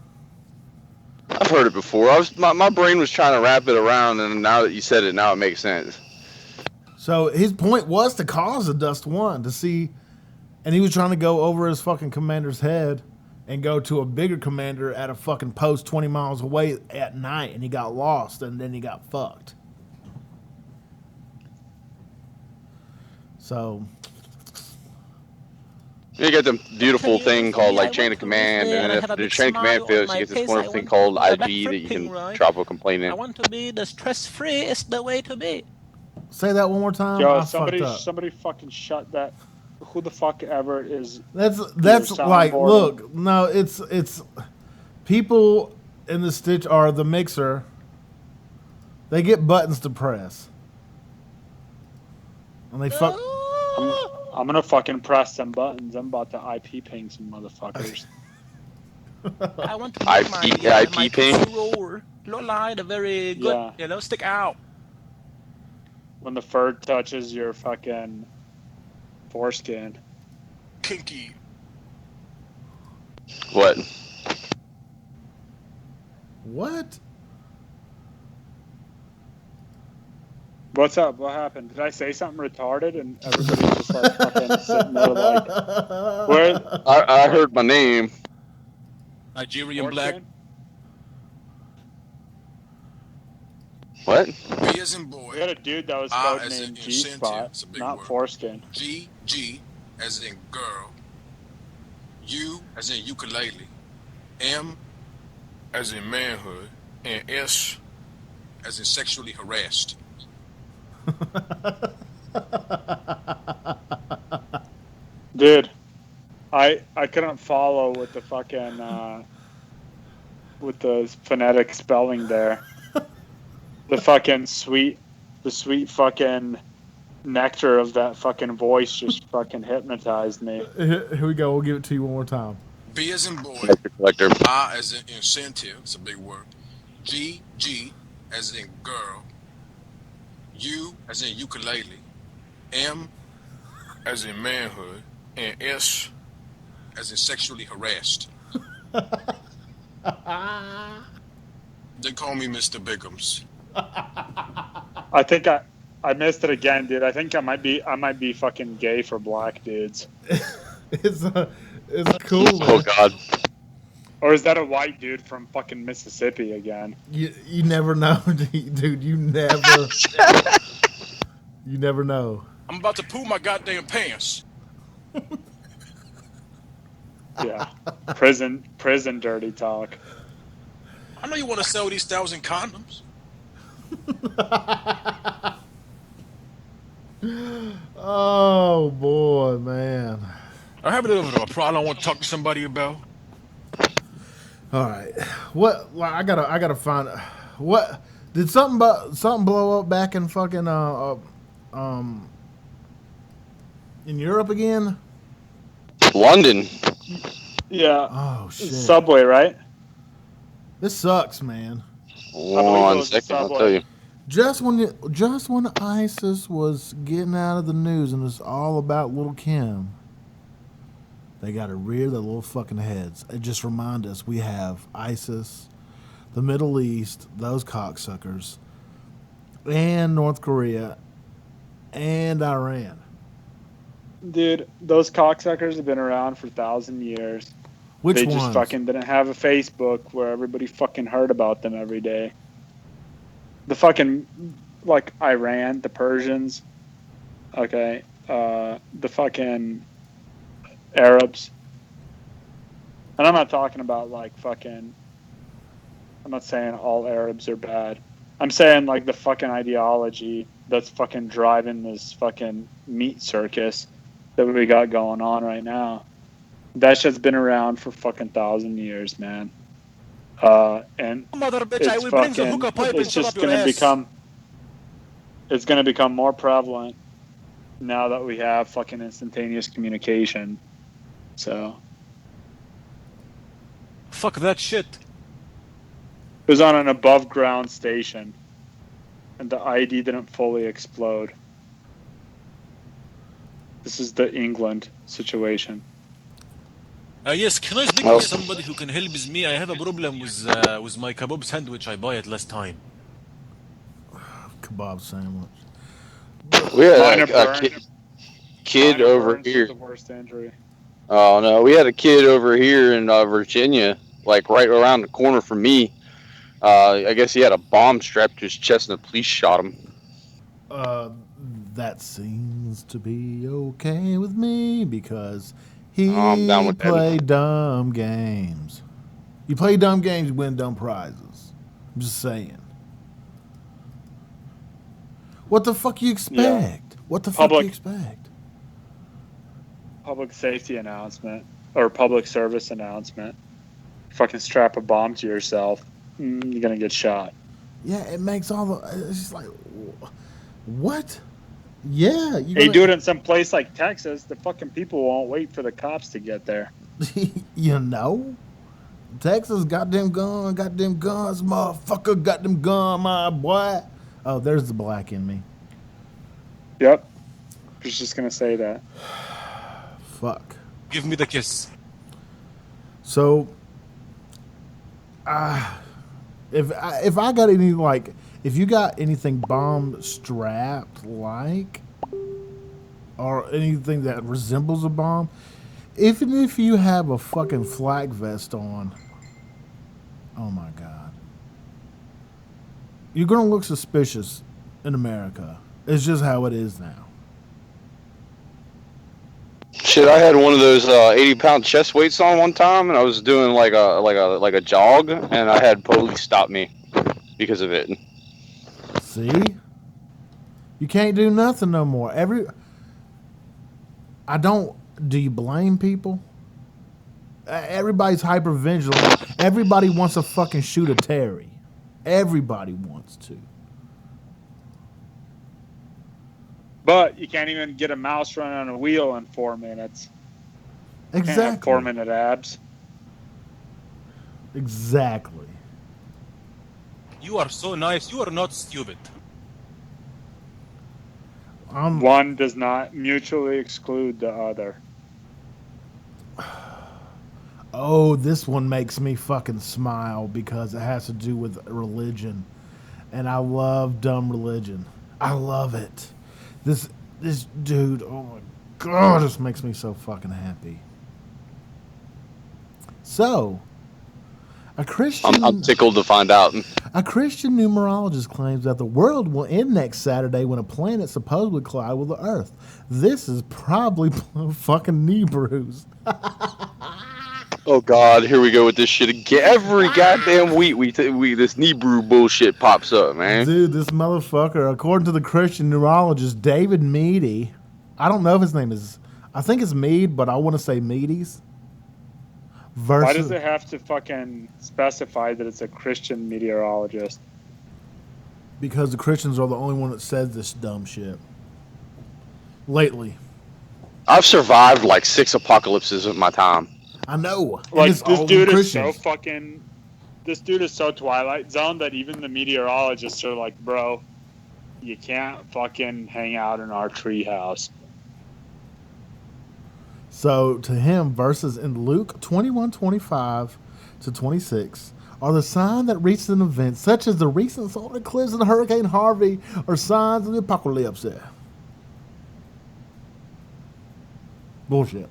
I've heard it before. My brain was trying to wrap it around, and now that you said it, now it makes sense. So his point was to cause a dust one to see, and he was trying to go over his fucking commander's head and go to a bigger commander at a fucking post 20 miles away at night, and he got lost, and then he got fucked. So you get the beautiful thing called like chain of command, and if the chain of command fails, you get this wonderful thing called IP that you can drop a complaint in. I want to be the stress-free is the way to be. Say that one more time. Yo, somebody fucking shut that. Who the fuck ever is? That's like, look, no, it's people in the stitch are the mixer. They get buttons to press, and they fuck. I'm gonna fucking press some buttons. I'm about to IP ping some motherfuckers. I want to make my ping. Low line, a very good, stick out. When the fur touches your fucking foreskin. Kinky. What? What? What's up? What happened? Did I say something retarded and everybody's just like fucking sitting there like, where? I heard my name. Nigerian black. What? B as in boy. We had a dude that was codenamed G-Spot, not word. foreskin. G as in girl. U as in ukulele. M as in manhood. And S as in sexually harassed. Dude, I couldn't follow with the fucking with the phonetic spelling there. The sweet fucking nectar of that fucking voice just fucking hypnotized me. Here we go. We'll give it to you one more time. B as in boy. Collector. I as in incentive. It's a big word. G as in girl. U as in ukulele. M as in manhood. And S as in sexually harassed. They call me Mr. Biggums. I think I missed it again, dude. I think I might be fucking gay for black dudes. It's cool, man. Oh God. Or is that a white dude from fucking Mississippi again? You never know, dude. You never know. I'm about to poo my goddamn pants. Yeah. Prison dirty talk. I know you want to sell these 1,000 condoms. Oh boy, man. I have a little bit of a problem I want to talk to somebody about. All right. What? Well, I gotta find. What did something blow up back in fucking in Europe again? London. Yeah. Oh shit. Subway, right? This sucks, man. 1 second, I'll tell you. Just when ISIS was getting out of the news and it's all about little Kim, they got to rear their little fucking heads. It just remind us we have ISIS, the Middle East, those cocksuckers, and North Korea, and Iran. Dude, those cocksuckers have been around for 1,000 years. Which they ones? just fucking didn't have a Facebook where everybody fucking heard about them every day. The fucking, like, Iran, the Persians, okay, the fucking Arabs. And I'm not talking about, like, fucking, I'm not saying all Arabs are bad. I'm saying, like, the fucking ideology that's fucking driving this fucking meat circus that we got going on right now. That shit's been around for fucking 1,000 years, man. And Mother bitch, it's I will bring the fucking, hookah pipe and it's shut just up your gonna ass. it's gonna become more prevalent now that we have fucking instantaneous communication. So Fuck that shit. it was on an above ground station, and the ID didn't fully explode. This is the England situation. Yes, can I speak with somebody who can help me? I have a problem with my kebab sandwich I bought last time. Kebab sandwich. We had a kid over here. The worst injury. Oh no, we had a kid over here in Virginia, like right around the corner from me. I guess he had a bomb strapped to his chest and the police shot him. That seems to be okay with me because he played dumb games. You play dumb games, you win dumb prizes. I'm just saying. What the fuck you expect? Yeah. What the fuck you expect? Public safety announcement or public service announcement. Fucking strap a bomb to yourself. You're gonna get shot. Yeah, it makes all the. It's just like, what? Yeah, you do it in some place like Texas, the fucking people won't wait for the cops to get there. You know, Texas, goddamn guns, motherfucker, goddamn gun, my boy. Oh, there's the black in me. Yep, I was just gonna say that. Fuck. Give me the kiss. So, If I got any, like, if you got anything bomb strapped, like, or anything that resembles a bomb, even if you have a fucking flak vest on, oh my God, you're gonna look suspicious in America. It's just how it is now. Shit, I had one of those 80-pound chest weights on one time, and I was doing like a jog, and I had police stop me because of it. See, you can't do nothing no more. Do you blame people? Everybody's hyper vigilant. Everybody wants to fucking shoot a Terry. Everybody wants to. But you can't even get a mouse running on a wheel in 4 minutes. Exactly. 4-minute abs. Exactly. You are so nice. You are not stupid. One does not mutually exclude the other. Oh, this one makes me fucking smile because it has to do with religion. And I love dumb religion. I love it. This dude, oh my God, this makes me so fucking happy. So, a Christian... I'm tickled to find out. A Christian numerologist claims that the world will end next Saturday when a planet supposedly collide with the Earth. This is probably fucking knee bruise. Oh God, here we go with this shit again. Every goddamn week, we this Nebrew bullshit pops up, man. Dude, this motherfucker, according to the Christian neurologist David Meady, I don't know if his name is, I think it's Mead, but I want to say Meady's. Why does it have to fucking specify that it's a Christian meteorologist? Because the Christians are the only one that says this dumb shit. Lately. I've survived like 6 apocalypses in my time. I know. Like, this dude is so fucking... This dude is so Twilight Zone that even the meteorologists are like, bro, you can't fucking hang out in our treehouse. So, to him, verses in Luke 21:25-26 are the sign that recent events, such as the recent solar eclipse and Hurricane Harvey, are signs of the apocalypse. Bullshit.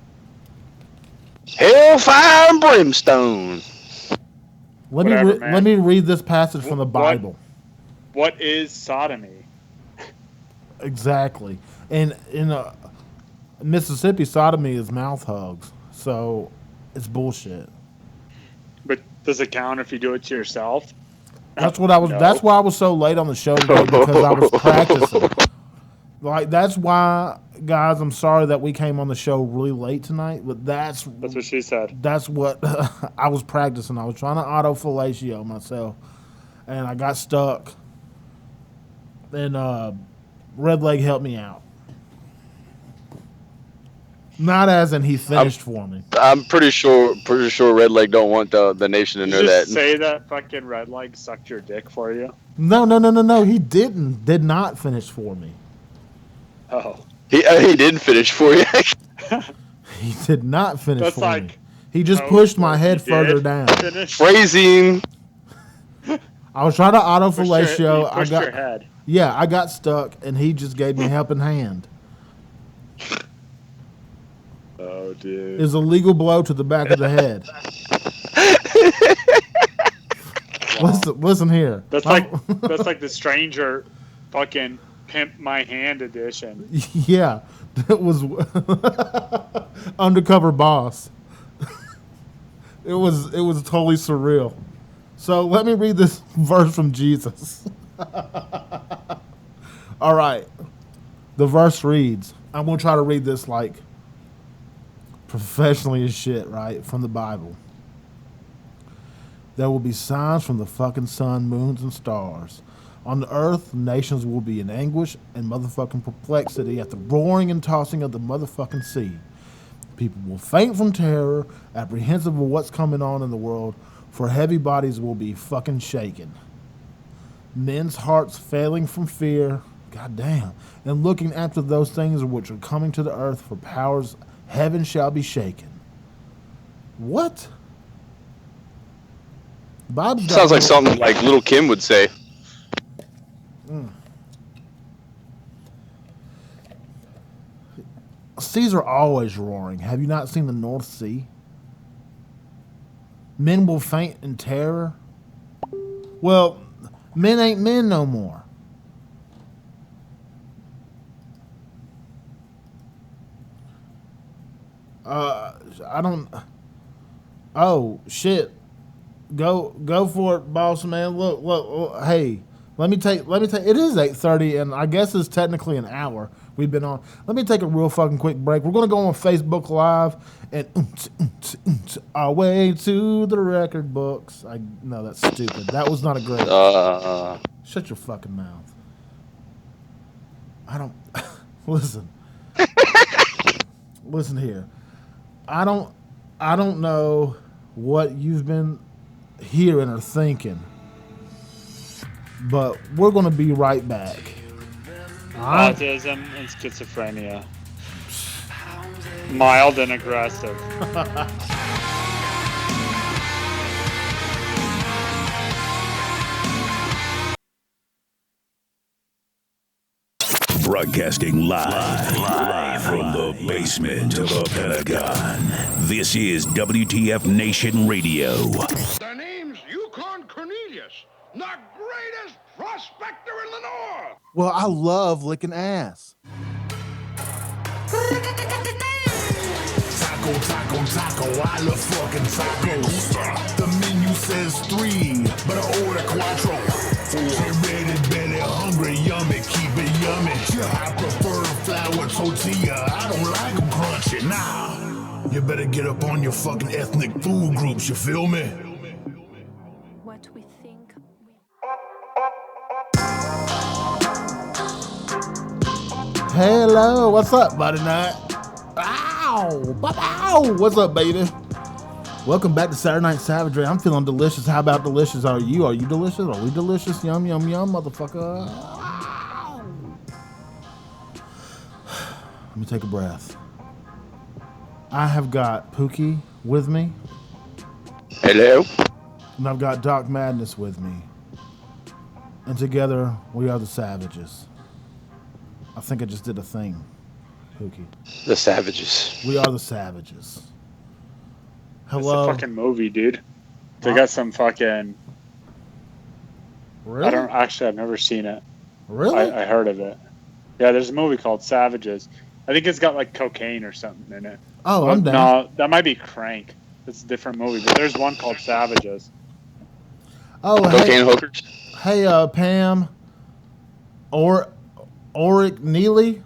Hellfire and brimstone. Let me read this passage from the Bible. What is sodomy? Exactly. And in Mississippi, sodomy is mouth hugs. So it's bullshit. But does it count if you do it to yourself? That's what I was. No. That's why I was so late on the show today, because I was practicing. Like, that's why, guys, I'm sorry that we came on the show really late tonight, but that's what she said. That's what I was practicing. I was trying to auto-fellatio myself, and I got stuck. And Red Leg helped me out. Not as in he finished for me. I'm pretty sure Red Leg don't want the nation to know that. Say that fucking Red Leg sucked your dick for you? No. He did not finish for me. Oh. He didn't finish for you. He did not finish That's for like, me. He just pushed my head further down. Phrasing. I was trying to auto-fellatio. I got your head. Yeah, I got stuck, and he just gave me a helping hand. Oh, dude. It was a legal blow to the back of the head. Wow. Listen here. That's like the Stranger fucking Pimp My Hand edition. Yeah, that was Undercover Boss. It was totally surreal. So let me read this verse from Jesus. All right. The verse reads, I'm going to try to read this like professionally as shit, right? From the Bible. There will be signs from the fucking sun, moons, and stars. On the earth, nations will be in anguish and motherfucking perplexity at the roaring and tossing of the motherfucking sea. People will faint from terror, apprehensive of what's coming on in the world, for heavy bodies will be fucking shaken. Men's hearts failing from fear, goddamn, and looking after those things which are coming to the earth, for powers heaven shall be shaken. What? Bob's got Sounds like something like Little Kim would say. Seas are always roaring. Have you not seen the North Sea? Men will faint in terror. Well, men ain't men no more. I don't. Oh shit! Go for it, boss man. Look. Hey, let me take. It is 8:30, and I guess it's technically an hour we've been on. Let me take a real fucking quick break. We're gonna go on Facebook Live and our way to the record books. I know that's stupid. That was not a great. Shut your fucking mouth. I don't listen. Listen here. I don't know what you've been hearing or thinking, but we're going to be right back. Autism and schizophrenia. Mild and aggressive. Broadcasting live from the basement of the Pentagon. This is WTF Nation Radio. Their name's Yukon Cornelius, the greatest prospector in the North. Well, I love licking ass. Taco, I love fucking tacos. The menu says 3, but I order quattro. Get ready, belly hungry, yummy, keep it yummy. I prefer flour tortilla, I don't like them crunchy. Nah, you better get up on your fucking ethnic food groups, you feel me? What we think. Hello, what's up, buddy nut? Ow! What's up, baby? Welcome back to Saturday Night Savagery. I'm feeling delicious. How about delicious are you? Are you delicious? Are we delicious? Yum, yum, yum, motherfucker. Ow. Let me take a breath. I have got Pookie with me. Hello. And I've got Doc Madness with me. And together, we are the Savages. I think I just did a thing. Pookie. The Savages. We are the Savages. Hello. It's a fucking movie, dude. They got some fucking. Really? I've never seen it. Really? I heard of it. Yeah, there's a movie called Savages. I think it's got like cocaine or something in it. Oh, I'm down. No, that might be Crank. It's a different movie, but there's one called Savages. Oh, cocaine hookers. Hey, Pam. Oric Neely.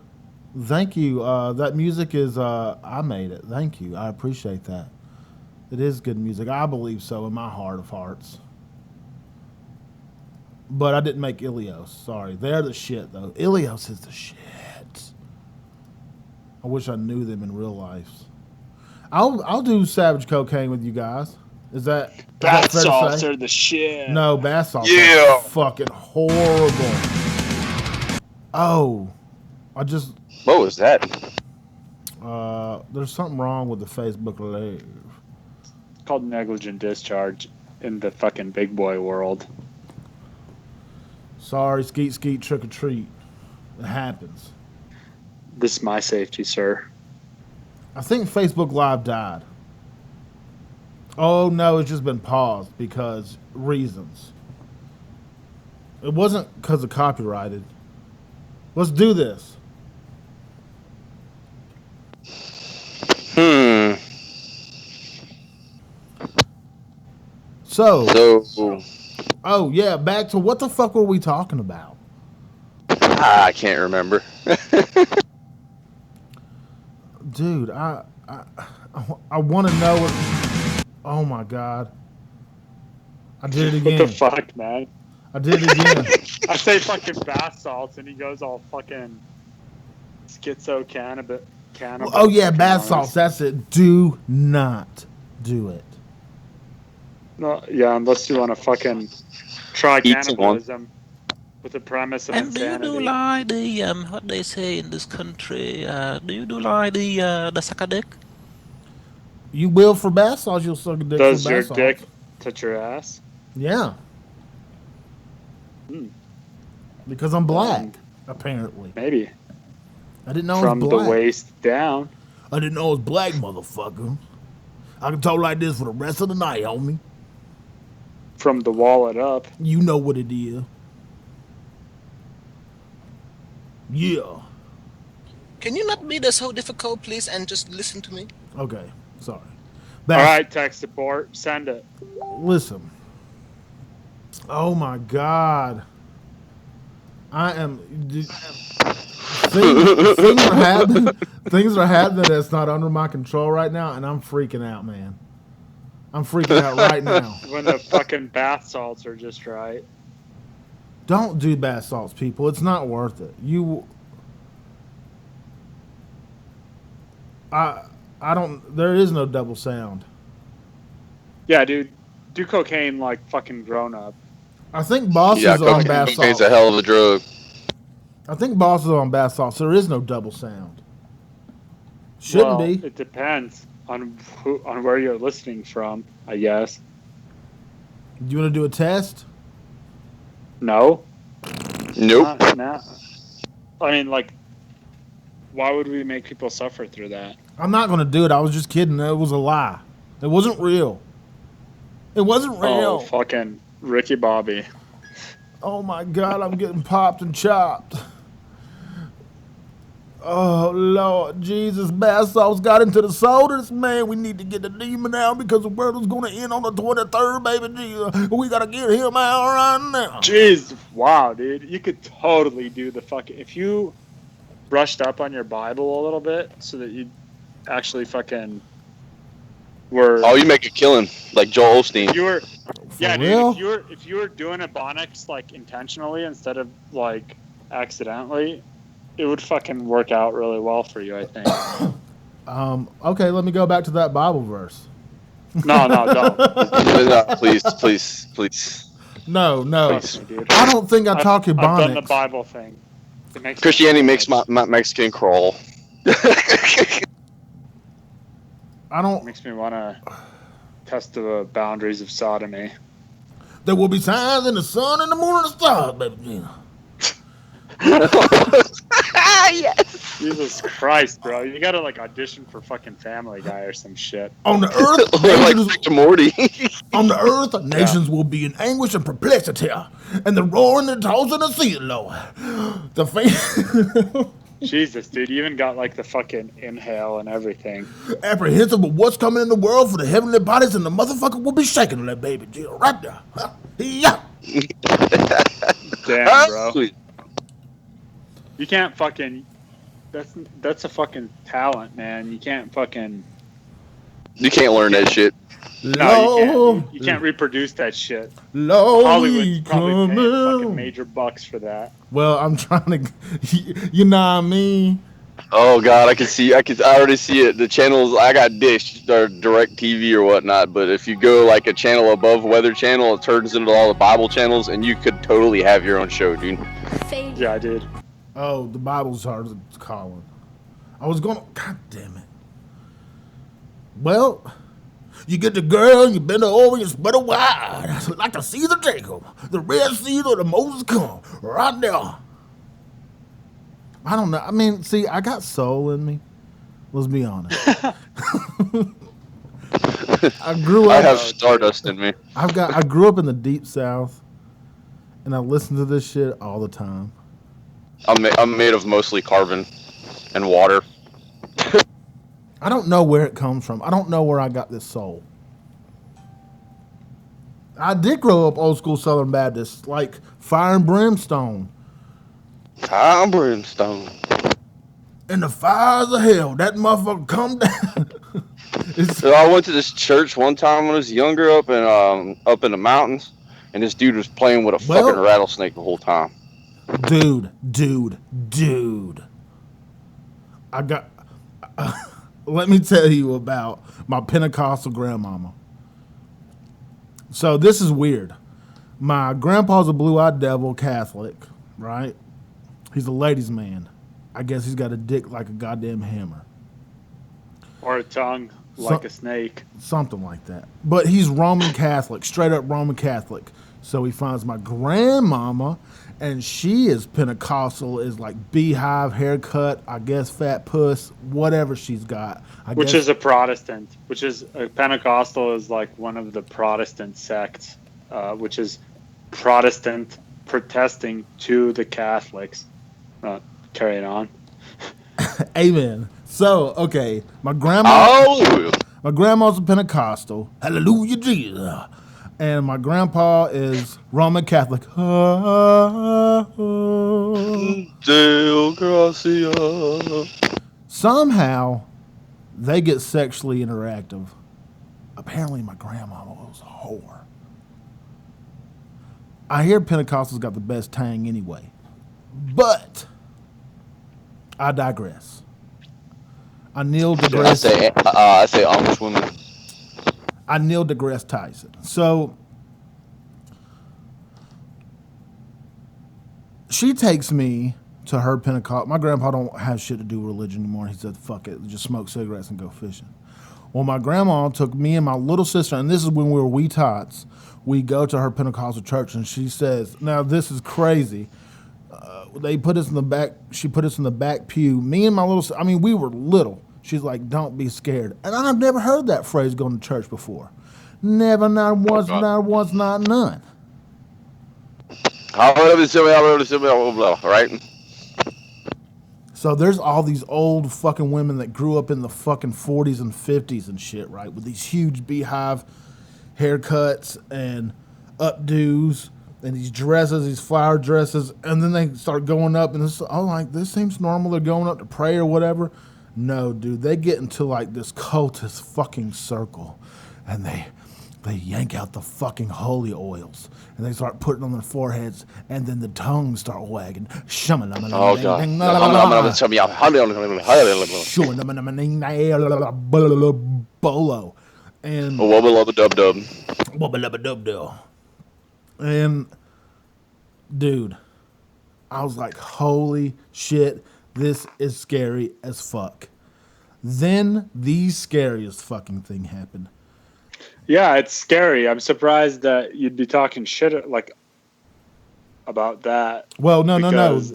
Thank you. That music is, I made it. Thank you. I appreciate that. It is good music. I believe so in my heart of hearts. But I didn't make Ilios. Sorry. They're the shit, though. Ilios is the shit. I wish I knew them in real life. I'll do Savage Cocaine with you guys. Is that Bath fair to salts say? are the shit. No, bath salts Yeah. are fucking horrible. Oh. What was that? There's something wrong with the Facebook Live. It's called negligent discharge in the fucking big boy world. Sorry, skeet, trick or treat. It happens. This is my safety, sir. I think Facebook Live died. Oh no, it's just been paused because reasons. It wasn't because of copyrighted. Let's do this. So, oh yeah, back to what the fuck were we talking about? I can't remember. Dude, I want to know what. Oh my god, I did it again. What the fuck, man? I did it again. I say fucking bath salts, and he goes all fucking schizo cannabis. Oh yeah, bath salts. That's it. Do not do it. No, yeah, unless you want to fucking try Eat cannibalism with the premise of And do you insanity. do like the what they say in this country? Do you do like the suck a dick? You will for bath salts. You'll suck a dick Does for your bath salts. dick touch your ass? Yeah. Because I'm black, apparently. Maybe. I didn't know From it was black. the waist down. I didn't know it was black, motherfucker. I can talk like this for the rest of the night, homie. From the wallet up. You know what it is. Yeah. Can you not be so difficult, please, and just listen to me? Okay, sorry. All right, tech support, send it. Listen. Oh my God. I am. Things are happening that's not under my control right now, and I'm freaking out, man. I'm freaking out right now. When the fucking bath salts are just right. Don't do bath salts, people. It's not worth it. I don't. There is no double sound. Yeah, dude. Do cocaine like fucking grown up. I think Boss is on bath salts. Cocaine's a hell of a drug. I think Boss is on bath salts. There is no double sound. Shouldn't be. It depends on where you're listening from, I guess. Do you want to do a test? No. Nope. Nah. I mean, like, why would we make people suffer through that? I'm not going to do it. I was just kidding. It was a lie. It wasn't real. It wasn't real. Oh, fucking Ricky Bobby. Oh my God, I'm getting popped and chopped. Oh Lord Jesus, bath salts got into the sodas, man. We need to get the demon out because the world is going to end on the 23rd, baby Jesus. We got to get him out right now. Jeez, wow, dude. You could totally do the fucking... If you brushed up on your Bible a little bit so that you actually fucking were... Oh, you make a killing, like Joel Osteen. You were... Yeah, real? dude, if you were doing Ebonics, like, intentionally instead of, like, accidentally, it would fucking work out really well for you, I think. Okay, let me go back to that Bible verse. No, don't. No, please. No. Trust me, dude. I don't think I talk Ebonics. I've done the Bible thing. It makes Christianity makes my Mexican crawl. I don't... It makes me want to test the boundaries of sodomy. There will be signs in the sun and the moon and the stars, baby. Yes. Jesus Christ, bro. You gotta, like, audition for fucking Family Guy or some shit. On the earth, like Rick and Morty. on the earth, nations will be in anguish and perplexity, and the roaring and tossing of the sea, Lord. Jesus, dude. You even got, like, the fucking inhale and everything. Apprehensive of what's coming in the world for the heavenly bodies, and the motherfucker will be shaking that baby deal right there. Yeah. Damn, bro. You can't fucking... That's a fucking talent, man. You can't fucking... You can't learn that shit. No, you can't reproduce that shit. Hollywood's probably paying fucking major bucks for that. Well, I'm trying to... You know what I mean? Oh God, I already see it. The channels, I got Dish or Direct TV or whatnot, but if you go like a channel above Weather Channel, it turns into all the Bible channels, and you could totally have your own show, dude. Yeah, I did. Oh, the Bible's hard to call. I was going to... God damn it. Well, you get the girl, and you bend her over, you spread her wide, like the seas of Jacob, the Red Sea or the Moses come, right there. I don't know. I mean, see, I got soul in me. Let's be honest. I grew up... I have stardust in me. I grew up in the Deep South, and I listen to this shit all the time. I'm made of mostly carbon and water. I don't know where it comes from. I don't know where I got this soul. I did grow up old school Southern Baptist, like fire and brimstone. Fire and brimstone. And the fires of hell, that motherfucker come down. So I went to this church one time when I was younger up in the mountains, and this dude was playing with a fucking rattlesnake the whole time. Dude. Let me tell you about my Pentecostal grandmama. So this is weird. My grandpa's a blue-eyed devil Catholic, right? He's a ladies' man. I guess he's got a dick like a goddamn hammer. Or a tongue. like a snake. Something like that. But he's Roman Catholic, straight up Roman Catholic. So he finds my grandmama, and she is Pentecostal, is like beehive haircut, I guess fat puss, whatever she's got. Which is a Protestant, which is a Pentecostal is like one of the Protestant sects, which is Protestant protesting to the Catholics. Carrying on. Amen. So, okay, my grandma's a Pentecostal. Hallelujah, Jesus. And my grandpa is Roman Catholic. Deo Gracia. Somehow, they get sexually interactive. Apparently, my grandmama was a whore. I hear Pentecostals got the best tang anyway. But I digress. I Neil deGrasse. I say Amish women. I Neil deGrasse Tyson. So she takes me to her Pentecost. My grandpa don't have shit to do with religion anymore. He said, fuck it, just smoke cigarettes and go fishing. Well, my grandma took me and my little sister, and this is when we were wee tots. We go to her Pentecostal church, and she says, now this is crazy. They put us in the back. She put us in the back pew. Me and my little, I mean, we were little. She's like, don't be scared. And I've never heard that phrase going to church before. Never, not once, not once, not none. Right? So there's all these old fucking women that grew up in the fucking 40s and 50s and shit, right? With these huge beehive haircuts and updos and these dresses, these flower dresses, and then they start going up and this seems normal. They're going up to pray or whatever. No, dude, they get into like this cultist fucking circle, and they yank out the fucking holy oils and they start putting on their foreheads, and then the tongues start wagging. Oh god. Bolo. And wubba lubba dub dub. Wubba lubba dub dub. And dude, I was like, holy shit, this is scary as fuck. Then the scariest fucking thing happened. Yeah, it's scary. I'm surprised that you'd be talking shit like about that. Well, no.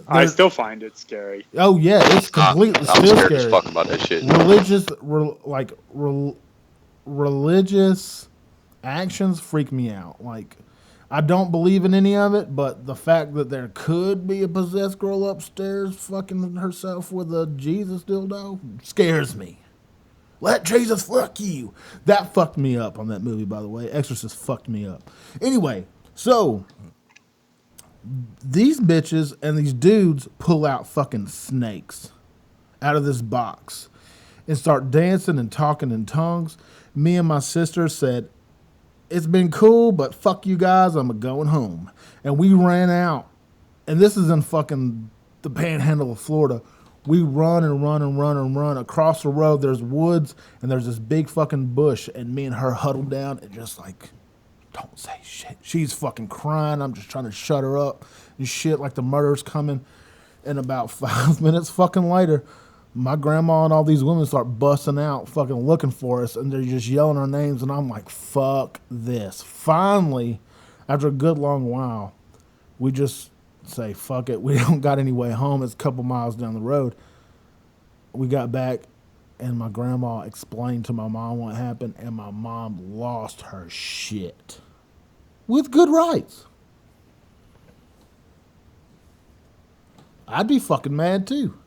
I still find it scary. Oh yeah, it's completely I'm still scared scary. as fuck about that shit. Religious actions freak me out. Like, I don't believe in any of it, but the fact that there could be a possessed girl upstairs fucking herself with a Jesus dildo scares me. Let Jesus fuck you. That fucked me up on that movie, by the way. Exorcist fucked me up. Anyway, so these bitches and these dudes pull out fucking snakes out of this box and start dancing and talking in tongues. Me and my sister said, it's been cool, but fuck you guys, I'm going home. And we ran out. And this is in fucking the panhandle of Florida. We run and run and run and run. Across the road, there's woods, and there's this big fucking bush, and me and her huddled down and just like, don't say shit. She's fucking crying. I'm just trying to shut her up and shit like the murder's coming. And about 5 minutes fucking later, my grandma and all these women start busting out, fucking looking for us, and they're just yelling our names, and I'm like, fuck this. Finally, after a good long while, we just say, fuck it. We don't got any way home. It's a couple miles down the road. We got back, and my grandma explained to my mom what happened, and my mom lost her shit. With good rights. I'd be fucking mad, too.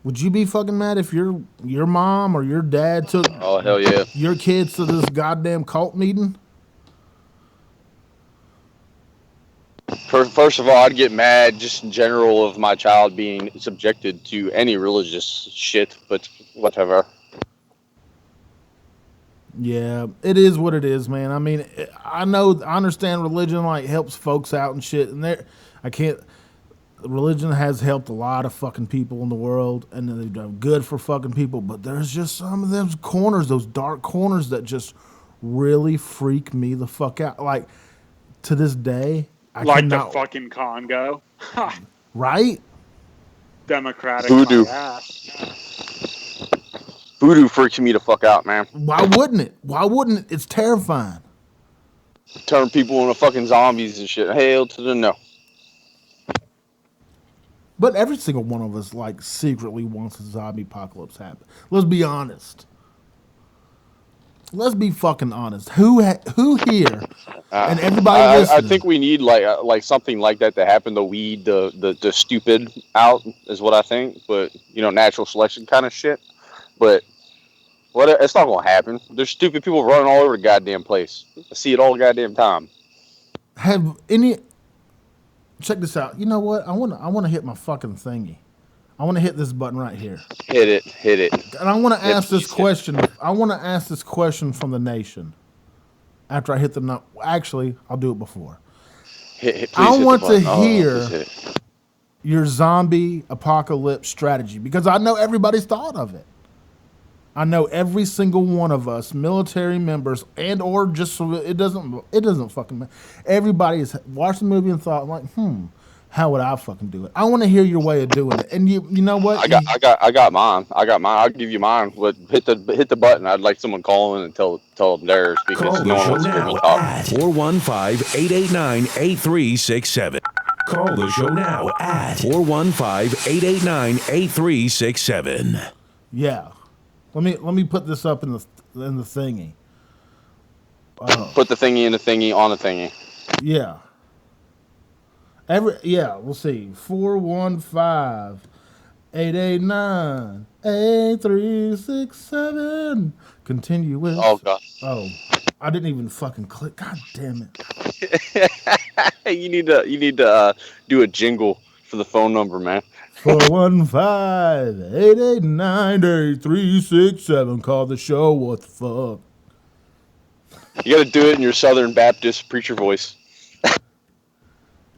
Would you be fucking mad if your mom or your dad took hell yeah. your kids to this goddamn cult meeting? First of all, I'd get mad just in general of my child being subjected to any religious shit, but whatever. Yeah, it is what it is, man. I mean, I understand religion like helps folks out and shit, and religion has helped a lot of fucking people in the world, and they've done good for fucking people, but there's just some of those corners, those dark corners that just really freak me the fuck out. Like, to this day, I cannot, the fucking Congo. right? Democratic Voodoo. ass. Voodoo freaks me the fuck out, man. Why wouldn't it? Why wouldn't it? It's terrifying. Turn people into fucking zombies and shit. Hell to the no. But every single one of us, like, secretly wants a zombie apocalypse happen. Let's be honest. Let's be fucking honest. Who here and everybody listening? I think we need like something like that to happen to weed the stupid out is what I think. But natural selection kind of shit. But it's not gonna happen. There's stupid people running all over the goddamn place. I see it all the goddamn time. Check this out. You know what? I want to hit my fucking thingy. I want to hit this button right here. Hit it. And I want to ask this question. I want to ask this question from the nation. After I hit the actually, I'll do it before. I want to hear your zombie apocalypse strategy because I know everybody's thought of it. I know every single one of us, military members, and or just it doesn't fucking matter. Everybody has watched the movie and thought like, how would I fucking do it? I want to hear your way of doing it. And you know what? I got mine. I'll give you mine. But hit the button. I'd like someone calling and tell them theirs because Call no the one show wants to hear now me talk. at 415-889-8367. Call the show now at 415-889-8367. Yeah. Let me put this up in the thingy. Put the thingy in the thingy on the thingy. Yeah. We'll see. 415-889-8367. Continue with. Oh god. Oh, I didn't even fucking click. God damn it. You need to do a jingle for the phone number, man. 415-889-8367. Call the show. What the fuck? You got to do it in your Southern Baptist preacher voice.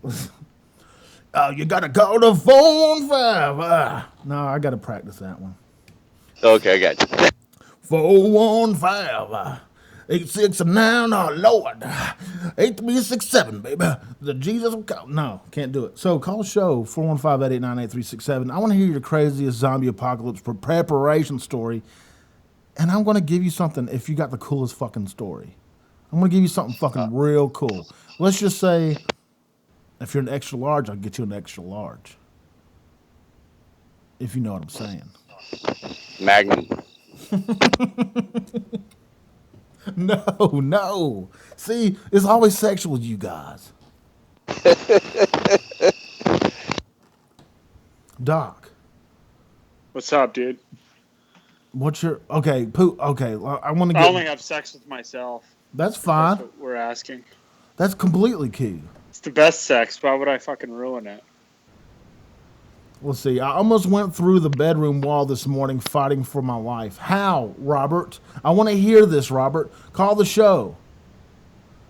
You got to call the phone 5. No, I got to practice that one. Okay, I got you. 415-869, oh Lord. 8367, baby. The Jesus will call. No, can't do it. So call the show, 415-889-8367. I want to hear your craziest zombie apocalypse preparation story. And I'm going to give you something if you got the coolest fucking story. I'm going to give you something fucking real cool. Let's just say, if you're an extra large, I'll get you an extra large. If you know what I'm saying. Magnum. No. See, it's always sexual, you guys. Doc. What's up, dude? What's your okay? Okay, I want to I get. only have sex with myself. That's fine. That's what we're asking. That's completely key. It's the best sex. Why would I fucking ruin it? Let's see. I almost went through the bedroom wall this morning fighting for my life. How, Robert? I want to hear this, Robert. Call the show.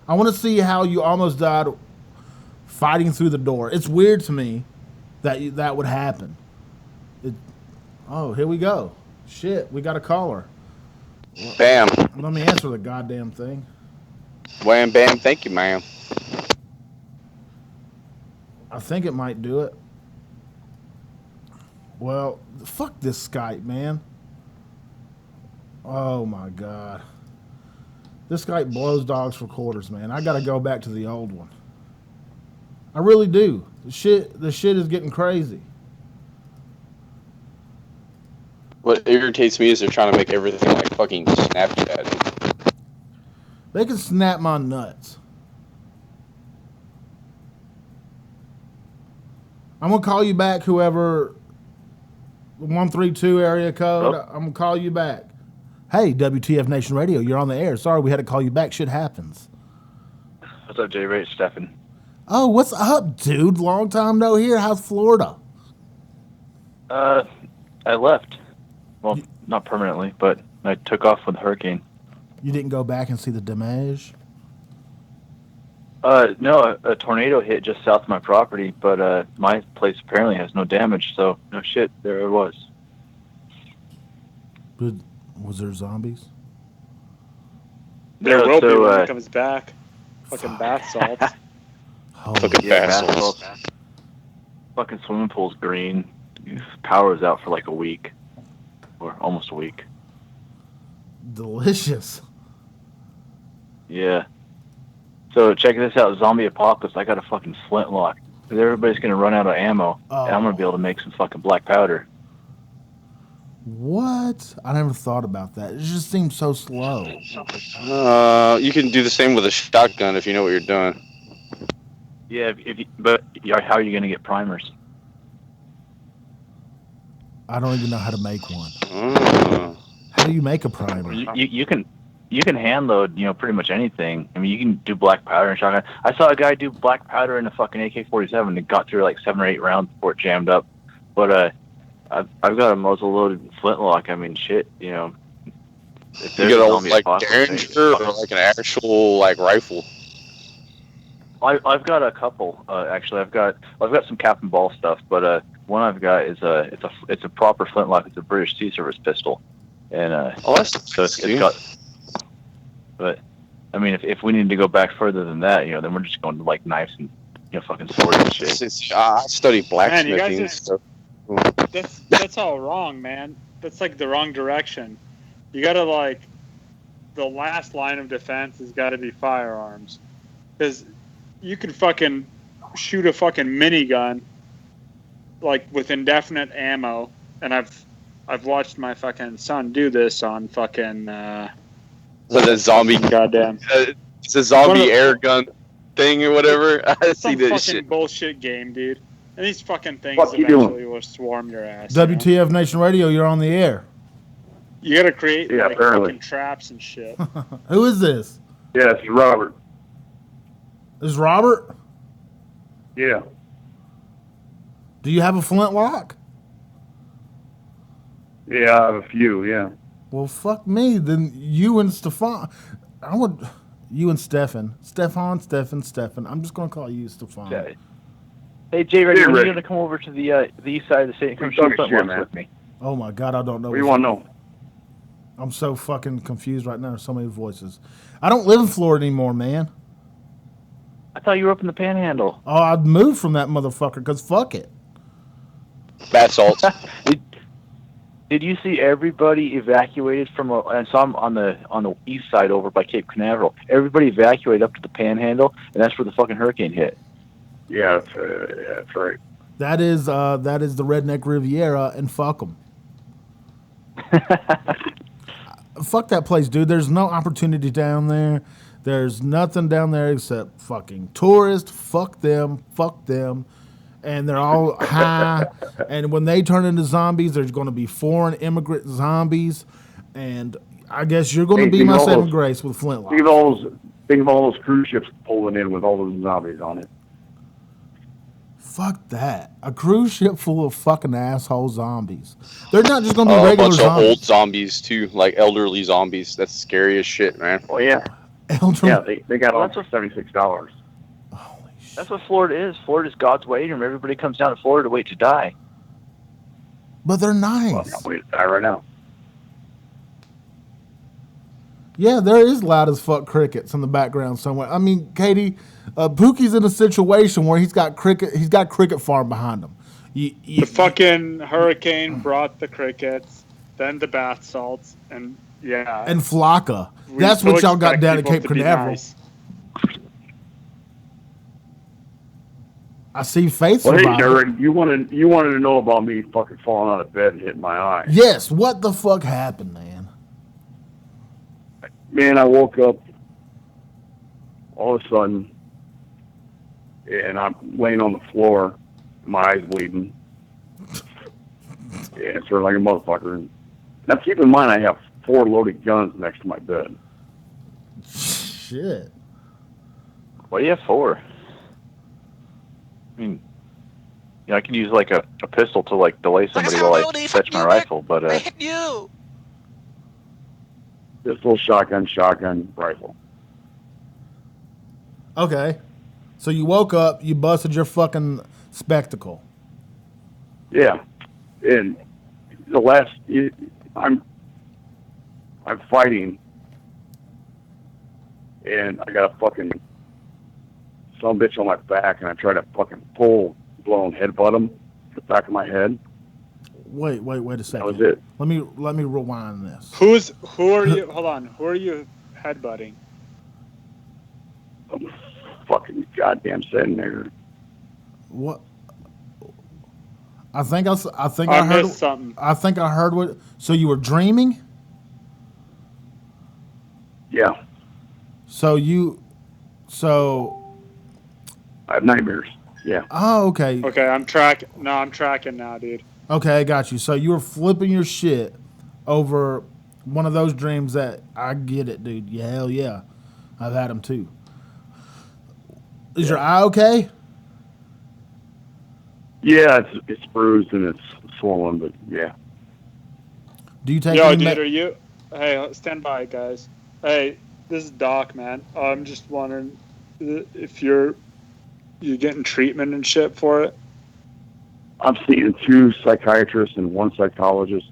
I want to see how you almost died fighting through the door. It's weird to me that would happen. Here we go. Shit, we got a caller. Bam. Let me answer the goddamn thing. Wham, bam. Thank you, ma'am. I think it might do it. Well, fuck this Skype, man. Oh, my God. This Skype blows dogs for quarters, man. I got to go back to the old one. I really do. The shit is getting crazy. What irritates me is they're trying to make everything like fucking Snapchat. They can snap my nuts. I'm going to call you back, whoever... 132 area code. I'm going to call you back. Hey, WTF Nation Radio, you're on the air. Sorry, we had to call you back. Shit happens. What's up, J. Ray? Stefan. Oh, what's up, dude? Long time no here. How's Florida? I left. Well, not permanently, but I took off with the hurricane. You didn't go back and see the damage? No, a tornado hit just south of my property, but my place apparently has no damage, so no shit, there it was. But was there zombies? There will be when it comes back. Fucking bath salts. Fucking bath salts. Fucking swimming pool's green. Power was out for like a week, or almost a week. Delicious. Yeah. So check this out, zombie apocalypse. I got a fucking flintlock. Because everybody's gonna run out of ammo, and I'm gonna be able to make some fucking black powder. What? I never thought about that. It just seems so slow. You can do the same with a shotgun if you know what you're doing. Yeah, how are you gonna get primers? I don't even know how to make one. Oh. How do you make a primer? You can hand load, pretty much anything. I mean, you can do black powder and shotgun. I saw a guy do black powder in a fucking AK-47 and got through like 7 or 8 rounds before it jammed up. But I've got a muzzle loaded flintlock. I mean, shit, If You got a like Derringer or like an actual like rifle. I've got a couple. Actually, I've got some cap and ball stuff, but one I've got is it's a proper flintlock. It's a British Sea Service pistol, and that's so it's got. But I mean, if we need to go back further than that, then we're just going to like knives and fucking swords and shit. I study blacksmithing. Man, you guys that's all wrong, man. That's like the wrong direction. You gotta like the last line of defense has got to be firearms, because you can fucking shoot a fucking minigun like with indefinite ammo, and I've watched my fucking son do this on fucking. The zombie, goddamn, it's a zombie air gun thing or whatever. I see this fucking shit. Bullshit game, dude. And these fucking things What you eventually doing? will swarm your ass. WTF Nation Radio, you're on the air. You gotta create like apparently. fucking traps and shit. Who is this? Yeah, it's Robert. This is Robert? Yeah. Do you have a flintlock? Yeah, I have a few, yeah. Well, fuck me. Then you and Stefan. You and Stefan. Stefan. I'm just going to call you Stefan. Okay. Hey, Jay, ready? Hey, When are you Rick. going to come over to the east side of the city and come Talk shoot shit, flintlocks man. with me? Oh, my God. I don't know. What do you want to know? I'm so fucking confused right now. There's so many voices. I don't live in Florida anymore, man. I thought you were up in the Panhandle. Oh, I'd moved from that motherfucker because fuck it. Bath salts. Did you see everybody evacuated from? And so I'm on the east side over by Cape Canaveral. Everybody evacuated up to the Panhandle, and that's where the fucking hurricane hit. Yeah, that's right. That is the Redneck Riviera, and fuck them. Fuck that place, dude. There's no opportunity down there. There's nothing down there except fucking tourists. Fuck them. And they're all high. And when they turn into zombies, there's going to be foreign immigrant zombies. And I guess you're going to be my saving grace with flintlock. Think of all those cruise ships pulling in with all those zombies on it. Fuck that. A cruise ship full of fucking asshole zombies. They're not just going to be A regular bunch zombies. of old zombies too, like elderly zombies. That's scary as shit, man. Oh yeah. Elderly. Yeah, they got all for $76. That's what Florida is. Florida's God's waiting room. Everybody comes down to Florida to wait to die. But they're nice. Well, I'm not waiting to die right now. Yeah, there is loud as fuck crickets in the background somewhere. I mean, Katie, Pookie's in a situation where he's got cricket farm behind him. The fucking hurricane brought the crickets, then the bath salts, and yeah. And Flocka. We That's still what y'all got expect down at people Cape to be Canaveral. nice. I see Faith. Well, hey, survived. Jared, you wanted to know about me fucking falling out of bed and hitting my eye. Yes, what the fuck happened, man? Man, I woke up all of a sudden, and I'm laying on the floor, my eyes bleeding. Yeah, sort of like a motherfucker. Now, keep in mind, I have 4 loaded guns next to my bed. Shit. What do you have 4? I mean, I can use like a pistol to like delay somebody while I fetch my rifle, but you. Pistol, shotgun, rifle. Okay. So you woke up, you busted your fucking spectacle. Yeah, and I'm fighting, and I got a fucking some bitch on my back, and I try to fucking blow and headbutt him, the back of my head. Wait a second. That was it. Let me rewind this. Who are you? Hold on. Who are you headbutting? Fucking goddamn senator. What? I think I I heard missed something. I think I heard what. So you were dreaming? Yeah. So I have nightmares. Yeah. Oh, okay. Okay, I'm tracking. No, I'm tracking now, dude. Okay, I got you. So you were flipping your shit over one of those dreams that I get it, dude. Yeah, hell yeah. I've had them too. Is your eye okay? Yeah, it's bruised and it's swollen, but yeah. Do you take Yo, any dude, are you? Hey, stand by, guys. Hey, this is Doc, man. I'm just wondering if you're getting treatment and shit for it. I'm seeing 2 psychiatrists and 1 psychologist.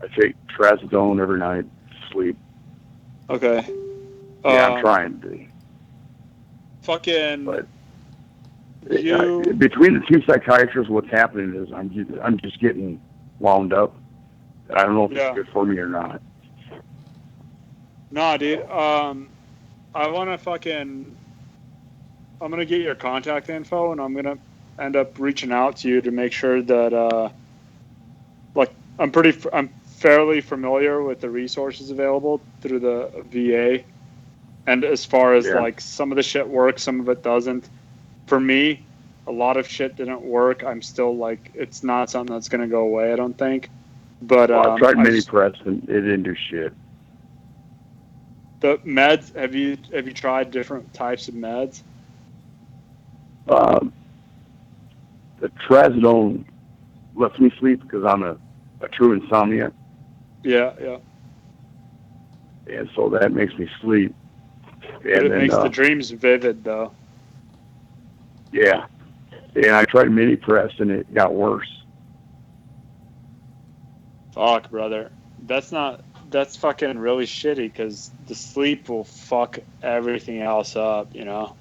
I take trazodone every night to sleep. Okay. Yeah, I'm trying to. Fucking. But between the 2 psychiatrists, what's happening is I'm just getting wound up. I don't know if it's good for me or not. Nah, dude. I want to fucking. I'm gonna get your contact info, and I'm gonna end up reaching out to you to make sure that, like, I'm fairly familiar with the resources available through the VA, and as far as like some of the shit works, some of it doesn't. For me, a lot of shit didn't work. I'm still like, it's not something that's gonna go away, I don't think. But I've tried mini press and it didn't do shit. The meds, have you tried different types of meds? The trazodone lets me sleep because I'm a true insomniac. Yeah. And so that makes me sleep. But it makes the dreams vivid, though. Yeah. And I tried mini press and it got worse. Fuck, brother. That's fucking really shitty because the sleep will fuck everything else up, you know?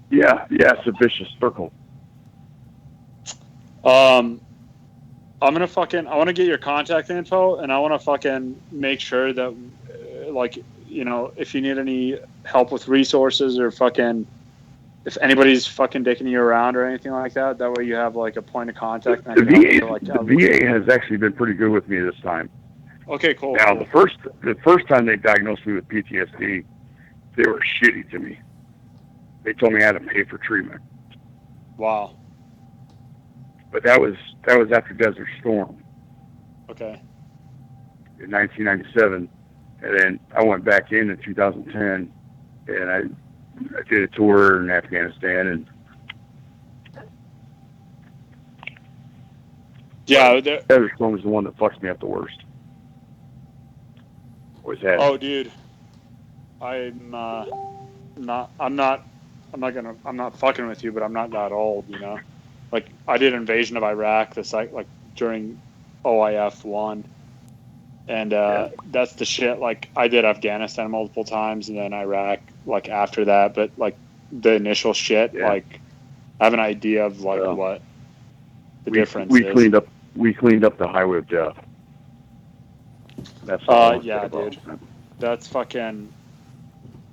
Yeah, it's a vicious circle. I want to get your contact info, and I want to fucking make sure that, like, you know, if you need any help with resources or fucking, if anybody's fucking dicking you around or anything like that, that way you have, like, a point of contact. The VA has actually been pretty good with me this time. Okay, cool. Now, the first time they diagnosed me with PTSD, they were shitty to me. They told me I had to pay for treatment. Wow. But that was after Desert Storm. Okay. In 1997, and then I went back in 2010, and I did a tour in Afghanistan, and Desert Storm was the one that fucks me up the worst. Always had. Oh, dude, I'm not fucking with you, but I'm not that old, you know. Like, I did Invasion of Iraq, during OIF 1, and that's the shit. Like, I did Afghanistan multiple times, and then Iraq, like, after that. But, like, the initial shit, like, I have an idea of, like, what the difference is. We cleaned up the highway of death. That's all. Yeah, dude. That's fucking,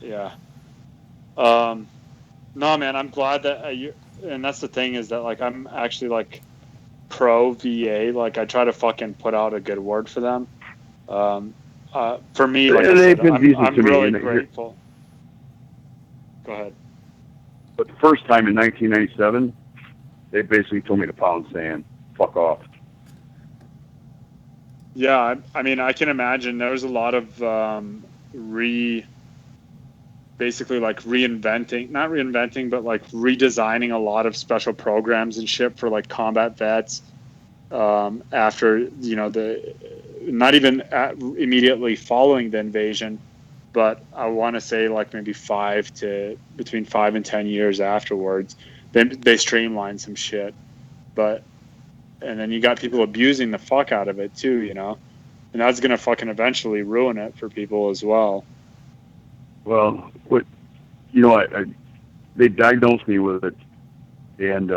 yeah. No, man, I'm glad that you. And that's the thing is that, like, I'm actually, like, pro VA. Like, I try to fucking put out a good word for them. For me, like I said, I'm really grateful. Go ahead. But the first time in 1997, they basically told me to pound sand. Fuck off. Yeah, I mean, I can imagine there was a lot of basically like not reinventing, but like redesigning a lot of special programs and shit for like combat vets after, you know, not even immediately following the invasion, but I want to say like maybe between 5 and 10 years afterwards, then they streamlined some shit. And then you got people abusing the fuck out of it too, you know, and that's going to fucking eventually ruin it for people as well. Well, they diagnosed me with it, and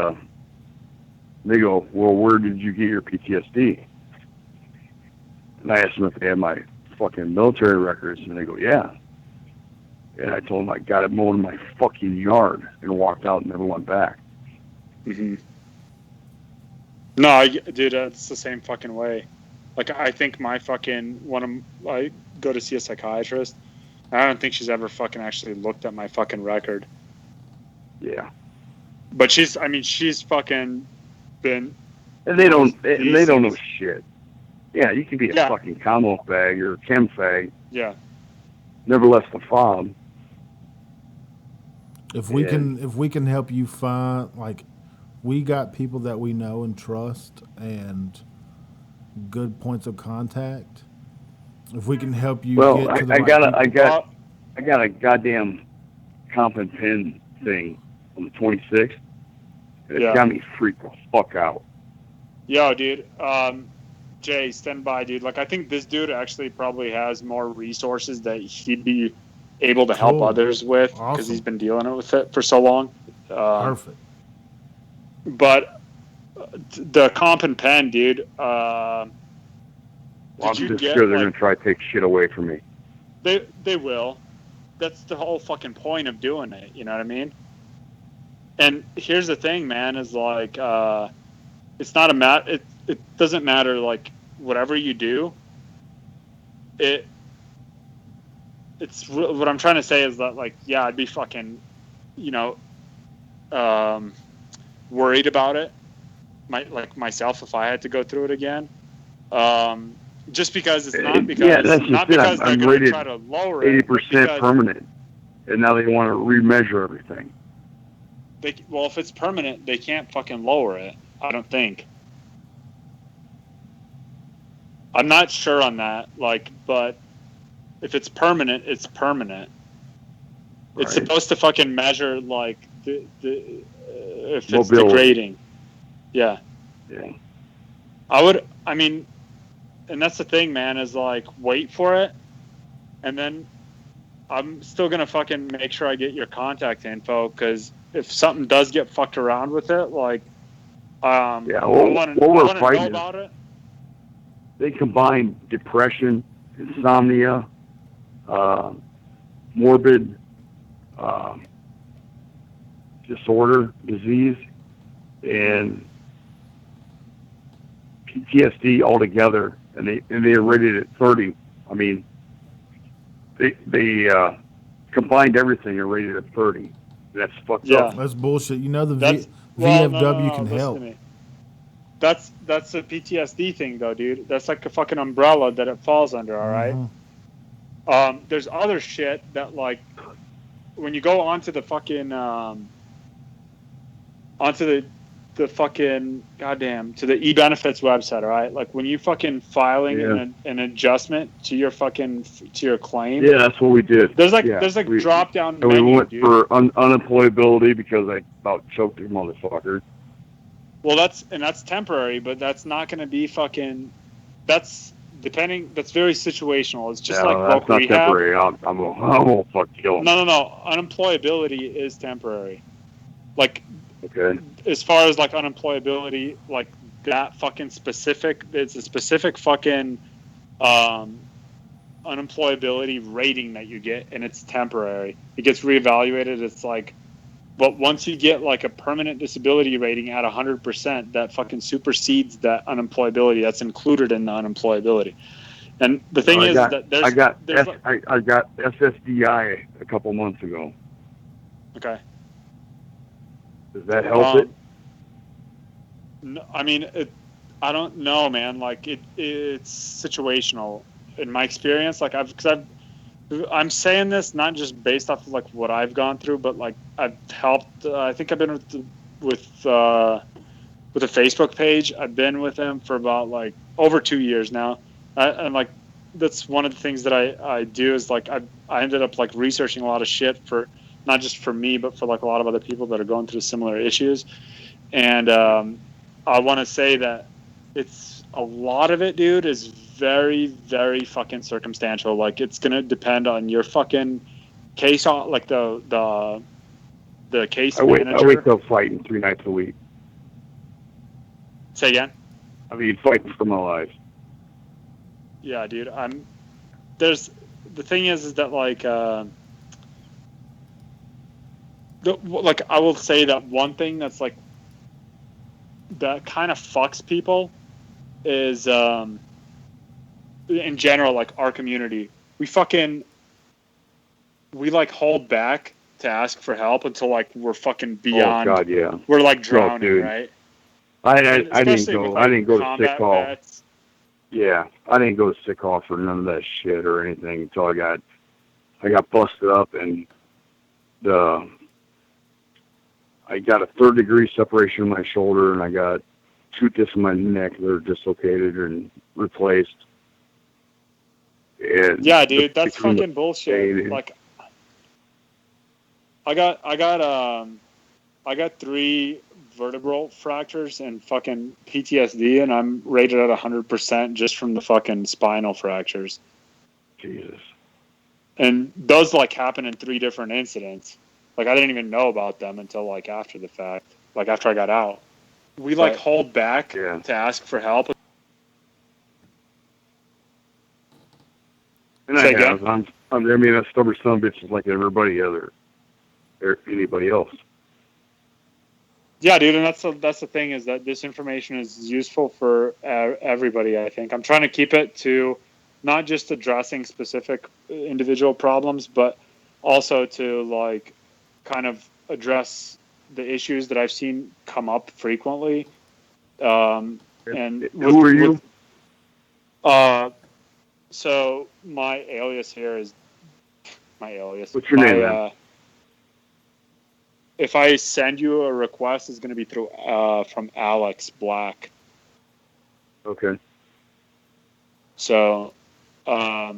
They go, well, where did you get your PTSD? And I asked them if they had my fucking military records, and they go, yeah. And I told them I got it mowed in my fucking yard and walked out and never went back. Mm-hmm. No, dude, it's the same fucking way. Like, I think my fucking I go to see a psychiatrist. I don't think she's ever fucking actually looked at my fucking record. Yeah. But she's fucking been. And they don't know shit. Yeah, you can be a fucking combo fag or a chem fag. Yeah. Nevertheless, the fob. If we can help you find, like, we got people that we know and trust and good points of contact. If we can help you get to the I got a goddamn comp and pin thing on the 26th. It's got me freaked the fuck out. Yo, dude. Jay, stand by, dude. Like, I think this dude actually probably has more resources that he'd be able to help others with because he's been dealing with it for so long. Perfect. But the comp and pen, dude. I'm just sure they're going to try to take shit away from me. They will. That's the whole fucking point of doing it. You know what I mean? And here's the thing, man, is like, it's not a it doesn't matter, like, whatever you do. It's what I'm trying to say is that, like, yeah, I'd be fucking, worried about it, myself, if I had to go through it again. Just because it's not because they're going to try to lower it. 80% permanent, and now they want to remeasure everything. Well, if it's permanent, they can't fucking lower it. I don't think. I'm not sure on that. But if it's permanent, it's permanent. Right. It's supposed to fucking measure if it's mobility. Degrading. Yeah. Yeah. And that's the thing, man, is like, wait for it, and then I'm still gonna fucking make sure I get your contact info, because if something does get fucked around with it, like, I want to know about it. They combine depression, insomnia, morbid disease, and PTSD all together, and they rated it 30. I mean, they combined everything and rated it 30. That's fucked up. That's bullshit. You know, VFW can help. That's a PTSD thing, though, dude. That's like a fucking umbrella that it falls under. All right. Mm-hmm. There's other shit that, like, when you go onto the fucking the fucking to the e-benefits website, all right? Like, when you fucking filing an adjustment to your claim. Yeah, that's what we did. There's drop down menu, we went dude. for unemployability because I about choked the motherfucker. Well, that's temporary, but that's not going to be fucking. That's very situational. It's just like that's not rehab. Temporary. I'm gonna fuck kill him. No. Unemployability is temporary. Like, okay. As far as like unemployability, like that fucking specific, it's a specific fucking unemployability rating that you get, and it's temporary. It gets reevaluated. It's like, but once you get like a permanent disability rating at 100%, that fucking supersedes that unemployability. That's included in the unemployability. And the thing is that I got SSDI a couple months ago. Okay. Does that help it? No, I mean, I don't know, man. Like, it's situational. In my experience, like, I'm saying this not just based off of like what I've gone through, but like I've helped. I think I've been with a Facebook page. I've been with them for about like over 2 years now, and like that's one of the things that I do is like I ended up like researching a lot of shit for not just for me, but for like a lot of other people that are going through similar issues, and I want to say that it's a lot of it, dude, is very, very fucking circumstantial. Like, it's gonna depend on your fucking case, on like the case manager. I wait till fighting 3 nights a week. Say again? I mean, fighting for my life. Yeah, dude. The thing is that like I will say that one thing that's like that kind of fucks people is in general, like our community, we like hold back to ask for help until like we're fucking beyond. Oh God, yeah. We're like No, drowning, dude. right? I Especially didn't go. with, I like, didn't go to sick combat call. vets. Yeah, I didn't go to sick call for none of that shit or anything until I got busted up and I got a 3rd-degree separation in my shoulder and I got 2 discs in my neck that are dislocated and replaced. And Yeah, dude, that's fucking bullshit. Like, I got 3 vertebral fractures and fucking PTSD, and I'm rated at 100% just from the fucking spinal fractures. Jesus. And those like happen in 3 different incidents. Like I didn't even know about them until like after the fact, like after I got out. We like hold back to ask for help. And I have. I mean, a stubborn son of a bitch is like everybody other, or anybody else. Yeah, dude, and that's the thing is that this information is useful for everybody. I think I'm trying to keep it to not just addressing specific individual problems, but also to like kind of address the issues that I've seen come up frequently. And who are you? So my alias here is my alias. What's your name, man? If I send you a request, it's going to be through from Alex Black. Okay. So, that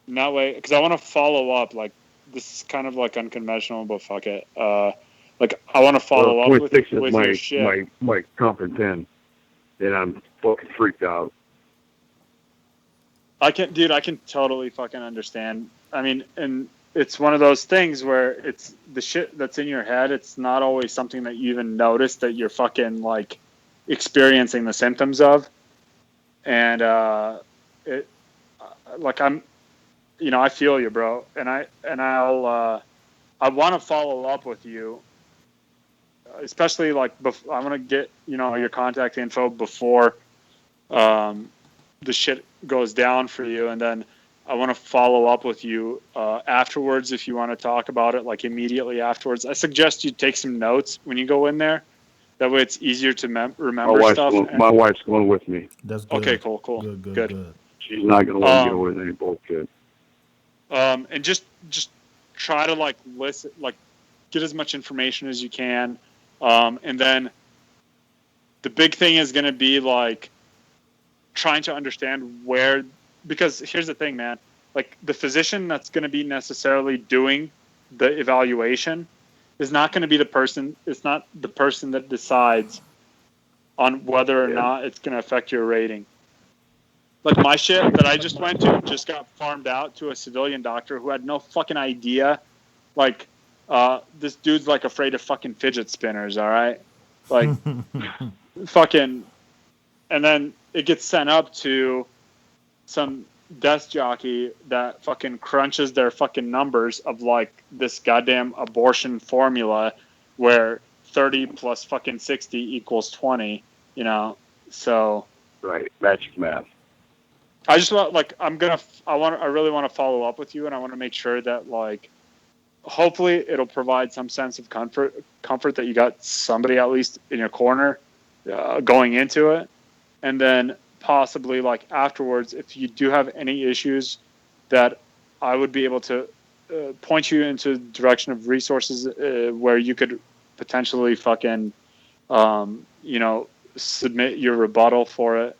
way, because I want to follow up. Like this is kind of like unconventional, but fuck it. Like I want to follow up with your shit. my comp 10, and I'm fucking freaked out. I can totally fucking understand. I mean, and it's one of those things where it's the shit that's in your head. It's not always something that you even notice that you're fucking like experiencing the symptoms of. And it like I feel you, bro. And I want to follow up with you, especially like I want to get your contact info before the shit goes down for you, and then I want to follow up with you afterwards if you want to talk about it, like immediately afterwards. I suggest you take some notes when you go in there. That way it's easier to remember stuff. My wife's going with me. That's good. Okay, cool. Good. She's not going to let me get away with any bullshit. And just try to like listen, like get as much information as you can. And then the big thing is going to be like trying to understand because here's the thing, man, like the physician that's going to be necessarily doing the evaluation is not going to be the person. It's not the person that decides on whether or not it's going to affect your rating. Like my shit that I just went to just got farmed out to a civilian doctor who had no fucking idea. Like, this dude's like afraid of fucking fidget spinners. All right. Like fucking, and then it gets sent up to some desk jockey that fucking crunches their fucking numbers of like this goddamn abortion formula where 30 plus fucking 60 equals 20, so. Right. Magic math. I just want, like, I really want to follow up with you, and I want to make sure that, like, hopefully it'll provide some sense of comfort that you got somebody at least in your corner going into it. And then possibly, like, afterwards, if you do have any issues, that I would be able to point you into the direction of resources where you could potentially fucking, submit your rebuttal for it.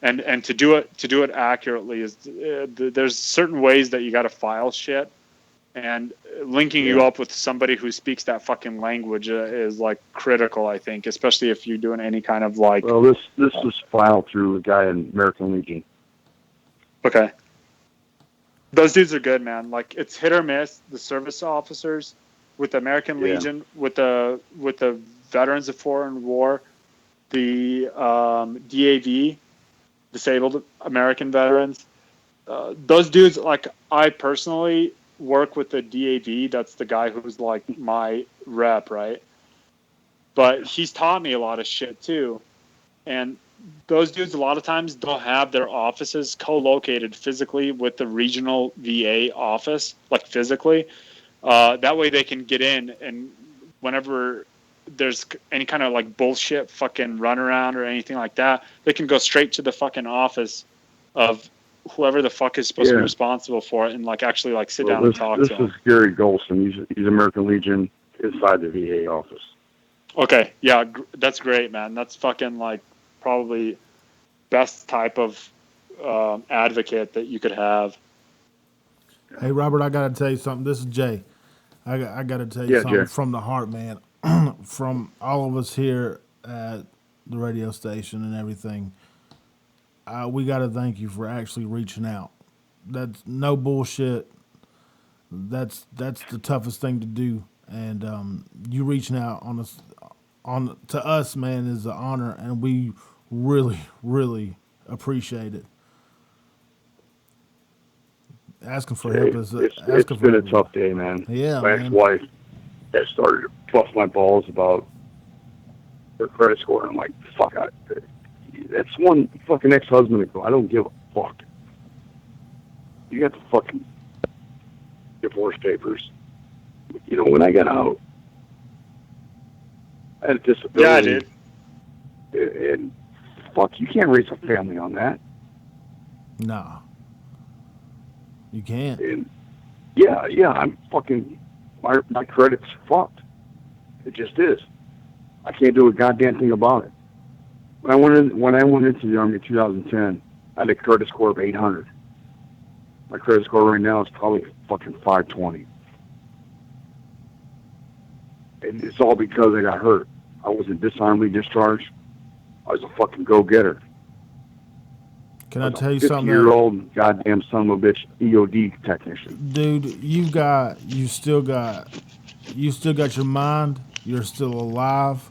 And to do it accurately is there's certain ways that you got to file shit, and linking you up with somebody who speaks that fucking language is like critical, I think, especially if you're doing any kind of like. Well, this was filed through a guy in American Legion. Okay. Those dudes are good, man. Like it's hit or miss. The service officers with the American Legion, with the Veterans of Foreign War, the DAV, Disabled American Veterans. Those dudes, like, I personally work with the DAV. That's the guy who's like my rep, right? But he's taught me a lot of shit too. And those dudes, a lot of times, they'll have their offices co-located physically with the regional VA office, like physically. That way they can get in, and whenever there's any kind of like bullshit fucking runaround or anything like that, they can go straight to the fucking office of whoever the fuck is supposed to be responsible for it, and like actually like sit down and talk to them. This is Gary Golson. He's American Legion inside the VA office. Okay, yeah, that's great, man. That's fucking like probably best type of advocate that you could have. Hey, Robert, I got to tell you something. This is Jay. I got to tell you something Jay. from the heart, man. From all of us here at the radio station and everything, we got to thank you for actually reaching out. That's no bullshit. That's the toughest thing to do, and you reaching out to us, man, is an honor, and we really, really appreciate it. Asking for help is It's been a tough day, man. Yeah, my man. ex-wife has started to bust my balls about her credit score, and I'm like, fuck, that's one fucking ex-husband ago. I don't give a fuck. You got the fucking divorce papers. You know, when I got out, I had a disability. Yeah, dude. And fuck, you can't raise a family on that. Nah. You can't. And yeah, I'm fucking, my credit's fucked. It just is. I can't do a goddamn thing about it. When I went into the Army in 2010, I had a credit score of 800. My credit score right now is probably fucking 520. And it's all because I got hurt. I wasn't dishonorably discharged. I was a fucking go-getter. Can I tell you 50 something? year-old goddamn son of a bitch EOD technician. Dude, you still got your mind. You're still alive.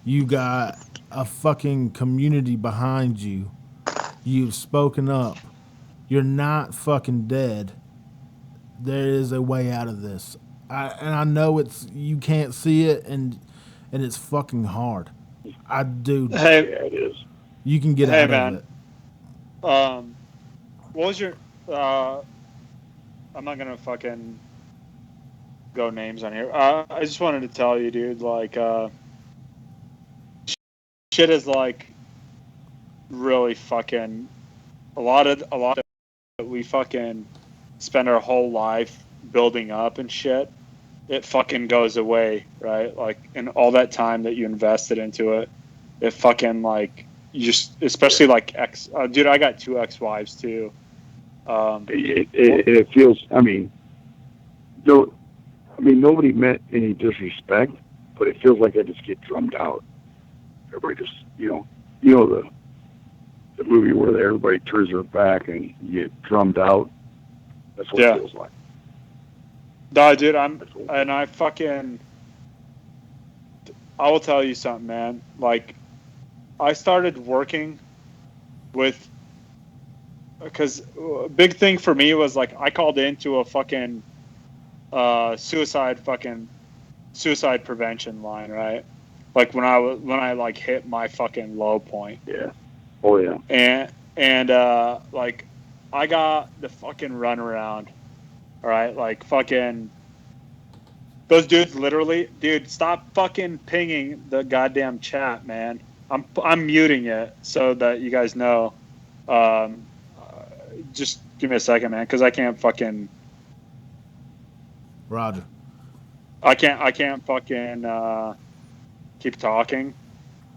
You got a fucking community behind you. You've spoken up. You're not fucking dead. There is a way out of this. I know you can't see it, and it's fucking hard. Hey, yeah, it is. You can get out of it. What was your? I'm not gonna fucking go names on here. I just wanted to tell you, dude. Like, shit is like really fucking a lot of we fucking spend our whole life building up and shit. It fucking goes away, right? Like, and all that time that you invested into it, it fucking like. You just, especially like dude, I got 2 ex-wives too. It feels. I mean, nobody meant any disrespect, but it feels like I just get drummed out. Everybody just, you know the movie where everybody turns their back and you get drummed out. That's what it feels like. No, dude, I will tell you something, man. Like, I started working with, because a big thing for me was like I called into a fucking suicide prevention line, right? Like when I like hit my fucking low point. Yeah. Oh yeah. And like I got the fucking runaround. All right, like fucking. Those dudes literally, dude, stop fucking pinging the goddamn chat, man. I'm muting it so that you guys know. Just give me a second, man, because I can't fucking. Roger. I can't fucking keep talking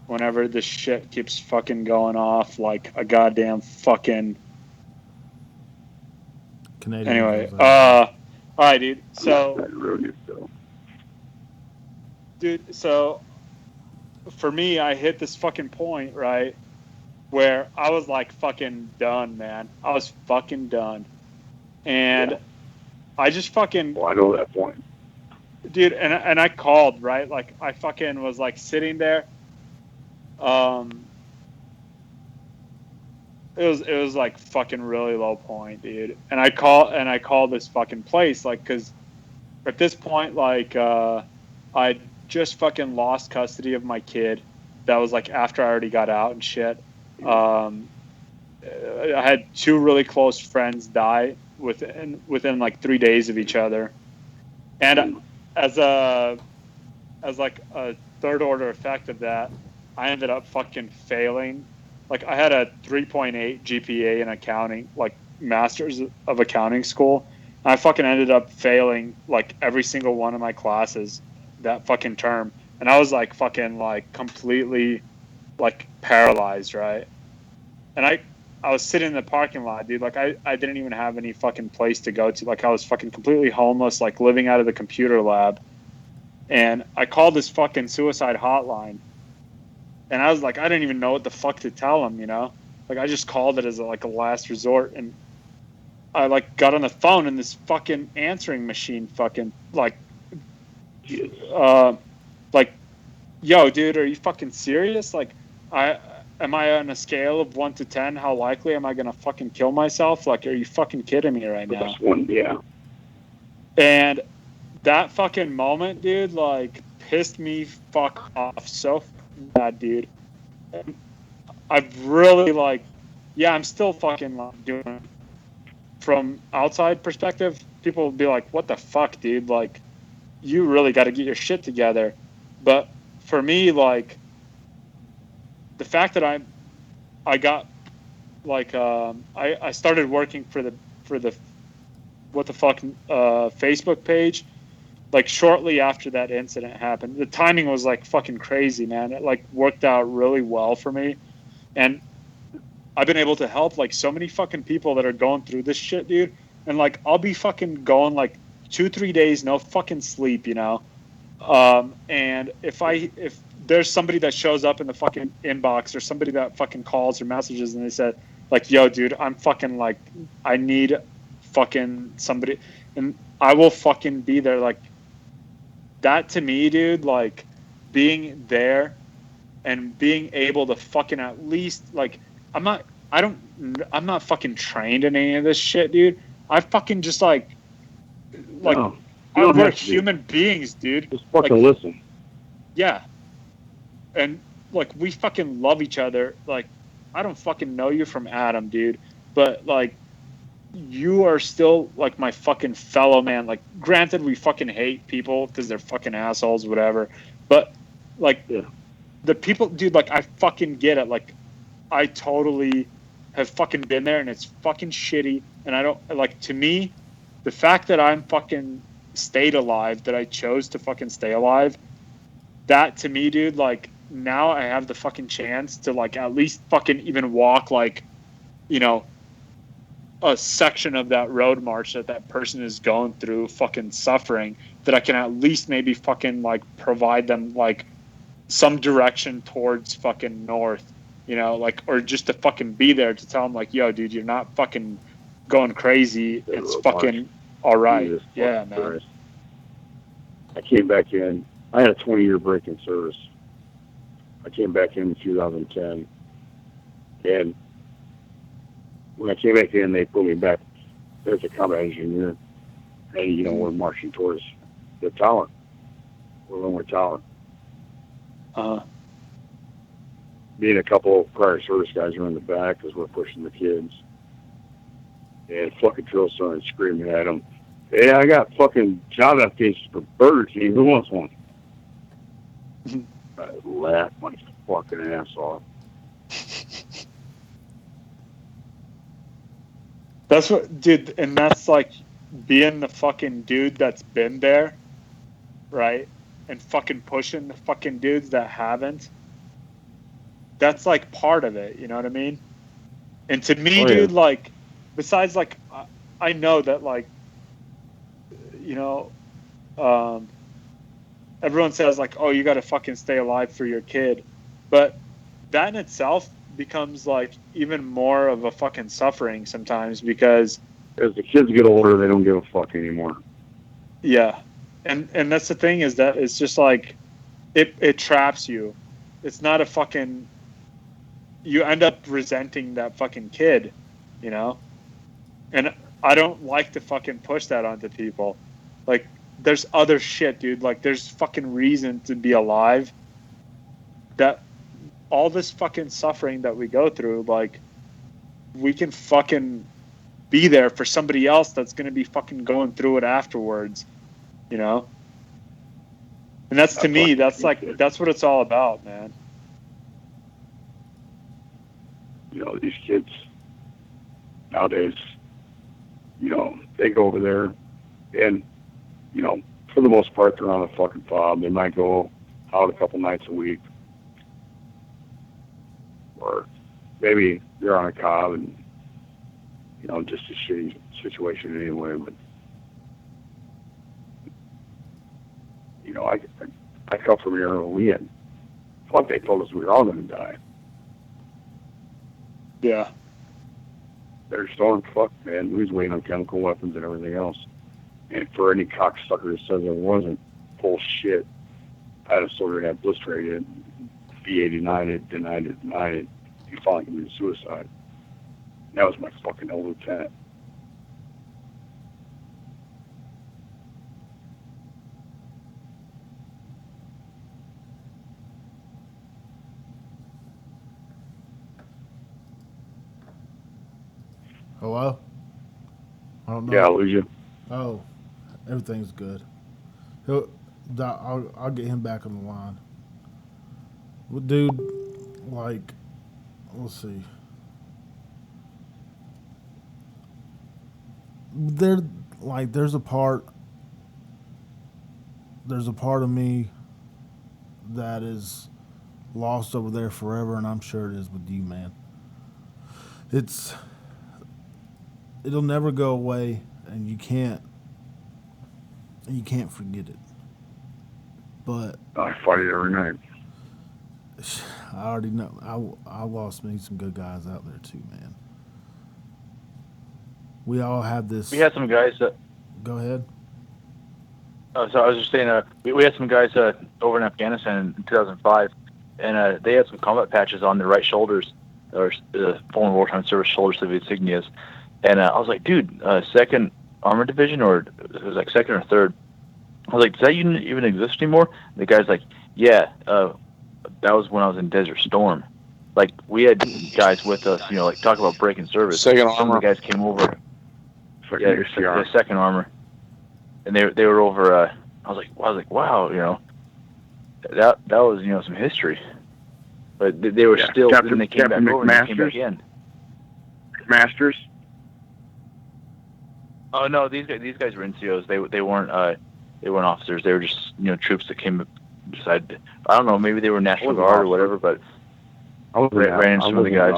whenever this shit keeps fucking going off like a goddamn fucking. Canadian. Anyway, all right, dude. So. Dude, so. For me, I hit this fucking point, right, where I was like fucking done, man. I was fucking done. And I just fucking... Well, I know that point. Dude, and I called, right? Like, I fucking was like sitting there It was like fucking really low point, dude. And I call this fucking place like, cause at this point, like, I just fucking lost custody of my kid. That was like after I already got out and shit. I had 2 really close friends die within like 3 days of each other, and as like a third order effect of that, I ended up fucking failing. Like I had a 3.8 GPA in accounting, like masters of accounting school. And I fucking ended up failing like every single one of my classes that fucking term. And I was like fucking like completely like paralyzed, right? And I was sitting in the parking lot, dude. Like I didn't even have any fucking place to go to. Like I was fucking completely homeless, like living out of the computer lab. And I called this fucking suicide hotline. And I was like, I didn't even know what the fuck to tell them, you know? Like I just called it as like a last resort. And I like got on the phone and this fucking answering machine fucking like, like, yo, dude, are you fucking serious? Like, am I on a scale of 1 to 10? How likely am I gonna fucking kill myself? Like, are you fucking kidding me right now? Yeah. And that fucking moment, dude, like pissed me fuck off so bad, dude. And I've really like, yeah, I'm still fucking like doing it. From outside perspective, people will be like, what the fuck, dude? Like, you really got to get your shit together. But for me, like, the fact that I got like, I started working for the what the fuck Facebook page like shortly after that incident happened. The timing was like fucking crazy, man. It like worked out really well for me. And I've been able to help like so many fucking people that are going through this shit, dude. And like I'll be fucking going like 2-3 days, no fucking sleep, you know. And if there's somebody that shows up in the fucking inbox or somebody that fucking calls or messages and they said like, yo, dude, I'm fucking like, I need fucking somebody, and I will fucking be there. Like that to me, dude, like being there and being able to fucking at least like, I'm not fucking trained in any of this shit, dude. I fucking just like No, you don't we're have to be. human beings, dude. Just fucking listen. Yeah. And like we fucking love each other. Like I don't fucking know you from Adam, dude. But like you are still like my fucking fellow man. Like granted we fucking hate people because they're fucking assholes, whatever. But like the people, dude, like I fucking get it. Like I totally have fucking been there and it's fucking shitty. And I don't like, to me, the fact that I'm fucking stayed alive, that I chose to fucking stay alive, that to me, dude, like now I have the fucking chance to like at least fucking even walk like, you know, a section of that road march that person is going through fucking suffering, that I can at least maybe fucking like provide them like some direction towards fucking north, you know, like, or just to fucking be there to tell them like, yo, dude, you're not fucking going crazy. It's fucking all right. Jesus Yeah, fucking man. Christ. I came back in. I had a 20-year break in service. I came back in 2010. And when I came back in, they put me back as a combat engineer. And, you know, we're marching towards the tower. We're on our tower. Me and a couple of prior service guys are in the back because we're pushing the kids. And fucking drill sergeant screaming at them, "Hey, I got fucking job applications for Burger King. Who wants one?" I laughed my fucking ass off. That's what, dude, and that's like being the fucking dude that's been there, right? And fucking pushing the fucking dudes that haven't. That's like part of it, you know what I mean? And to me, dude, like, besides, like, I know that, like, you know, everyone says, like, oh, you got to fucking stay alive for your kid. But that in itself becomes, like, even more of a fucking suffering sometimes because as the kids get older, they don't give a fuck anymore. Yeah. And that's the thing is that it's just like, it traps you. it's not a fucking. You end up resenting that fucking kid, you know? And I don't like to fucking push that onto people. Like, there's other shit, dude. Like, there's fucking reason to be alive. That all this fucking suffering that we go through, like, we can fucking be there for somebody else that's going to be fucking going through it afterwards, you know? And that's, to me, that's like, that's what it's all about, man. You know, these kids nowadays, you know, they go over there and, you know, for the most part, they're on a fucking fob. They might go out a couple nights a week. Or maybe they're on a cob and, you know, just a shitty situation anyway. But, you know, I come from here and we had, fuck, they told us we were all going to die. Yeah. They're so fucked, man. We was waiting on chemical weapons and everything else. And for any cocksucker that says it wasn't, bullshit. I had a soldier had blister it, B-80 denied it. He finally committed suicide. That was my fucking old lieutenant. Hello? I don't know. Yeah, I lose you. Oh, everything's good. I'll get him back on the line. Well, dude, like, let's see. There's a part of me that is lost over there forever, and I'm sure it is with you, man. It'll never go away, and you can't forget it. But I fight it every night. I already know. I lost me some good guys out there too, man. We all have this. We had some guys that. Go ahead. So I was just saying, we had some guys over in Afghanistan in 2005, and they had some combat patches on their right shoulders, or former wartime service shoulders of insignias. And I was like, dude, 2nd Armored Division, or it was like 2nd or 3rd. I was like, does that unit even exist anymore? And the guy's like, yeah, that was when I was in Desert Storm. Like, we had guys with us, you know, like, talk about breaking service. Second Some Armor. of the guys came over. Yeah, the 2nd Armor. And they were over, I was like, wow, you know, that was, you know, some history. But they were still, then they came back over and they came back in. Masters? Oh no, these guys were NCOs. They weren't officers. They were just, you know, troops that came beside. I don't know, maybe they were National Guard or whatever. But I ran into some of the guys.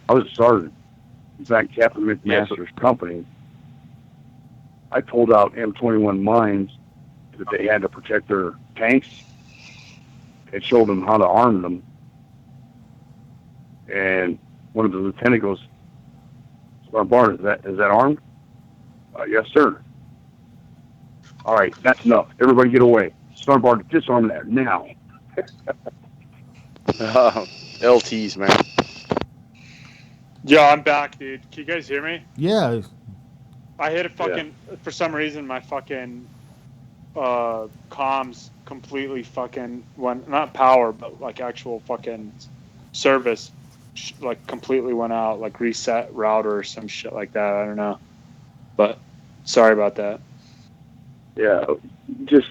I was a sergeant. In fact, Captain McMaster's company. I pulled out M21 mines that they had to protect their tanks, and showed them how to arm them. And one of the lieutenant goes, "Sergeant Barnes, is that armed?" Yes, sir. All right, that's enough. Everybody get away. Sergeant Barnes, disarm that now. LTs, man. Yo, I'm back, dude. Can you guys hear me? Yeah. I hit a fucking, for some reason, my fucking comms completely fucking went, not power, but like actual fucking service, like completely went out, like reset router or some shit like that. I don't know. But sorry about that. Yeah, just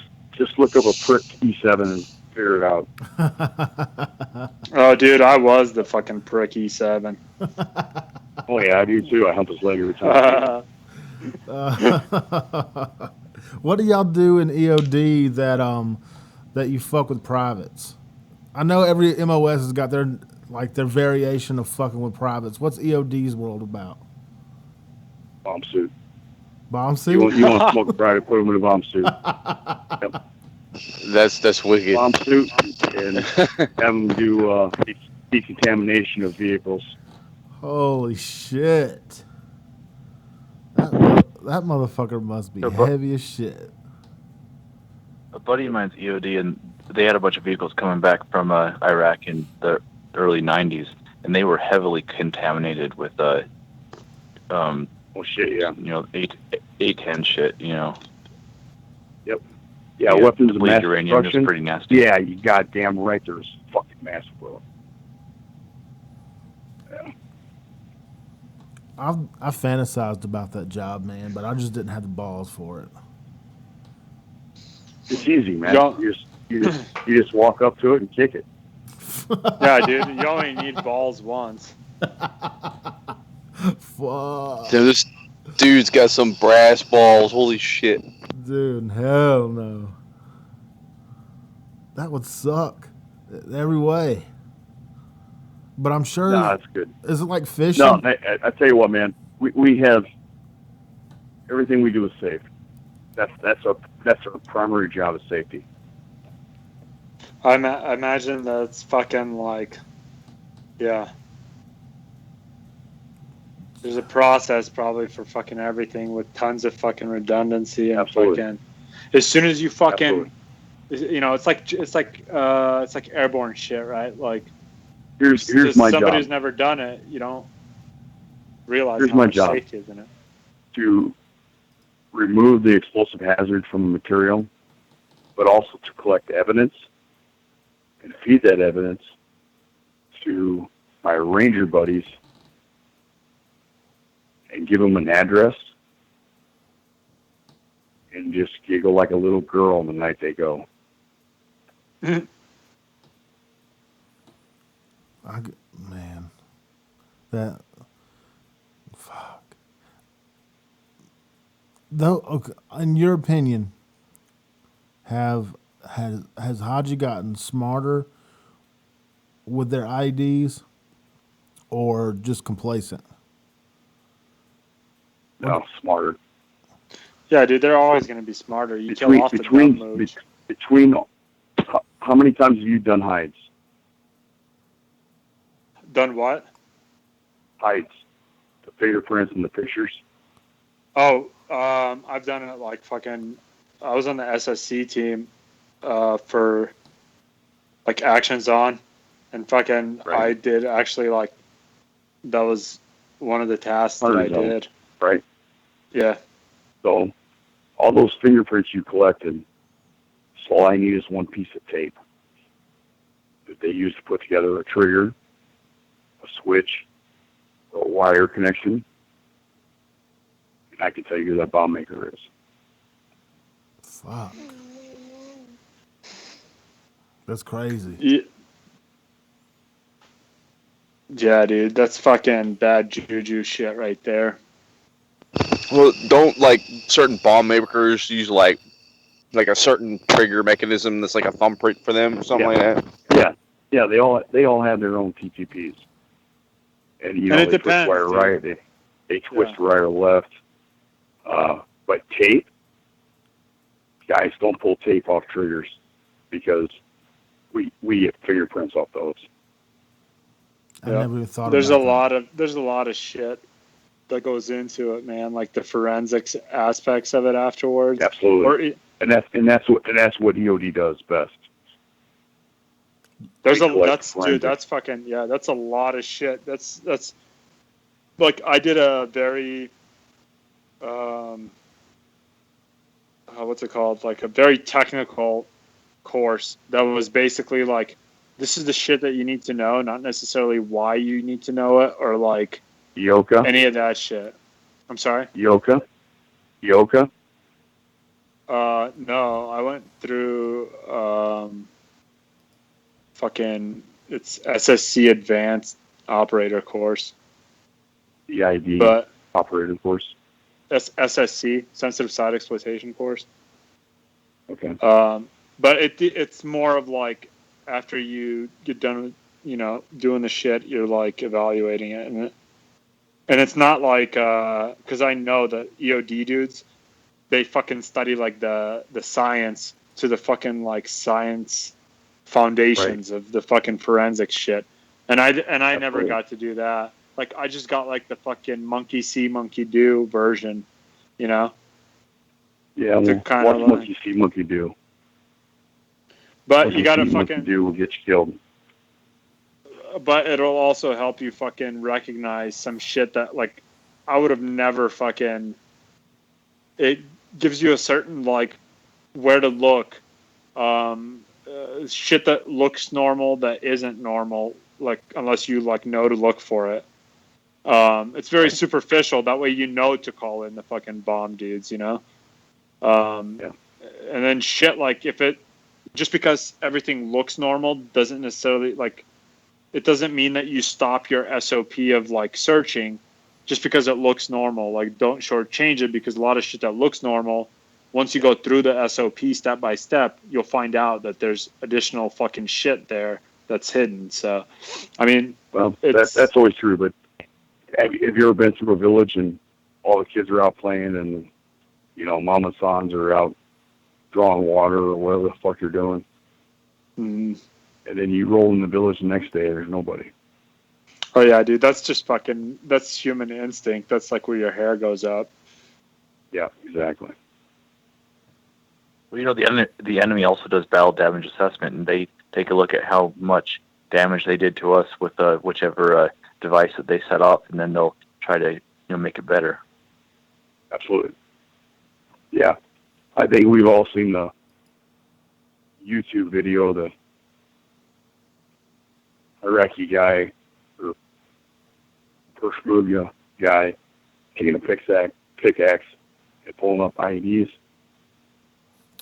look up a prick E7 and figure it out. Oh, dude, I was the fucking prick E7. Oh yeah, I do too. I hump his leg every time. What do y'all do in EOD that you fuck with privates? I know every MOS has got their variation of fucking with privates. What's EOD's world about? Bomb suit. Bomb suit? You want to smoke a private, put him in a bomb suit. Yep. That's wicked. Bomb suit, and have them do decontamination of vehicles. Holy shit. That motherfucker must be heavy as shit. a buddy of mine's EOD, and they had a bunch of vehicles coming back from Iraq in the early '90s, and they were heavily contaminated with shit, yeah. You know, 810 shit, you know. Yep. Yeah, weapons of mass uranium is destruction. pretty nasty. Yeah, you goddamn right. There's fucking massive, bro. Yeah. I fantasized about that job, man, but I just didn't have the balls for it. It's easy, man. You just walk up to it and kick it. Yeah, dude. You only need balls once. Fuck. Dude, this dude's got some brass balls. Holy shit. Dude, hell no. That would suck every way. But I'm sure. No, that's good. Is it like fishing? No, I tell you what, man. We have everything we do is safe. That's our primary job is safety. I imagine that's fucking like, yeah. There's a process probably for fucking everything with tons of fucking redundancy and fucking. As soon as you fucking, you know, it's like airborne shit, right? Like, here's my job. Somebody who's never done it, you don't realize Here's how my much job. safety is in it. To remove the explosive hazard from the material, but also to collect evidence and feed that evidence to my ranger buddies and give them an address and just giggle like a little girl the night they go. Man, that fuck. Though, okay, in your opinion, has Haji gotten smarter with their IDs, or just complacent? No, smarter. Yeah, dude, they're always going to be smarter. You kill off the dumb moves. Between how many times have you done hides? Done what? Hides. The fingerprints and the pictures. Oh, I've done it like fucking. I was on the SSC team for like Actions On, and fucking I did actually like that was one of the tasks that I did. Right. Yeah. So all those fingerprints you collected, so all I need is one piece of tape that they use to put together a trigger, a switch, or a wire connection. And I can tell you who that bomb maker is. Fuck. That's crazy. Yeah, dude, that's fucking bad juju shit right there. Well, don't like certain bomb makers use like a certain trigger mechanism that's like a thumbprint for them or something like that? Yeah. They all have their own TTPs, and you know they twist wire right, they twist right or left. But tape, guys, don't pull tape off triggers because we get fingerprints off those. I never even thought there's about that. There's a lot of shit that goes into it, man. Like the forensics aspects of it afterwards. Absolutely. And that's what EOD does best. That's fucking that's a lot of shit. That's like I did a very what's it called? Like a very technical course that was basically like, this is the shit that you need to know, not necessarily why you need to know it or like Yoka. any of that shit. I'm sorry? Yoka. No, I went through it's SSC Advanced Operator course. EID Operator course. SSC, Sensitive Site Exploitation course. Okay. But it's more of like after you get done, doing the shit, you're like evaluating it, and it's not like because I know the EOD dudes, they fucking study like the science to the fucking like science foundations of the fucking forensic shit, and I never got to do that. Like I just got like the fucking monkey see, monkey do version, Yeah, well, watch monkey see, monkey do. But What you gotta what fucking do will get you killed. But it'll also help you fucking recognize some shit that like I would have never fucking. It gives you a certain like where to look, shit that looks normal that isn't normal, like unless you like know to look for it. It's very superficial. That way you know to call in the fucking bomb dudes, you know. And then shit like if it just because everything looks normal doesn't necessarily like it doesn't mean that you stop your SOP of like searching just because it looks normal. Like don't shortchange it because a lot of shit that looks normal, once you go through the SOP step by step, you'll find out that there's additional fucking shit there that's hidden. So, I mean, well, that's always true. But have you ever been to a village and all the kids are out playing and mom and sons are out drawing water or whatever the fuck you're doing? Mm. And then you roll in the village the next day, there's nobody. Oh yeah, dude, that's human instinct. That's like where your hair goes up. Yeah, exactly. Well, the enemy also does battle damage assessment, and they take a look at how much damage they did to us with whichever device that they set up, and then they'll try to make it better. Absolutely. Yeah, I think we've all seen the YouTube video of the Iraqi guy or Peshmerga guy taking a pickaxe and pulling up IEDs.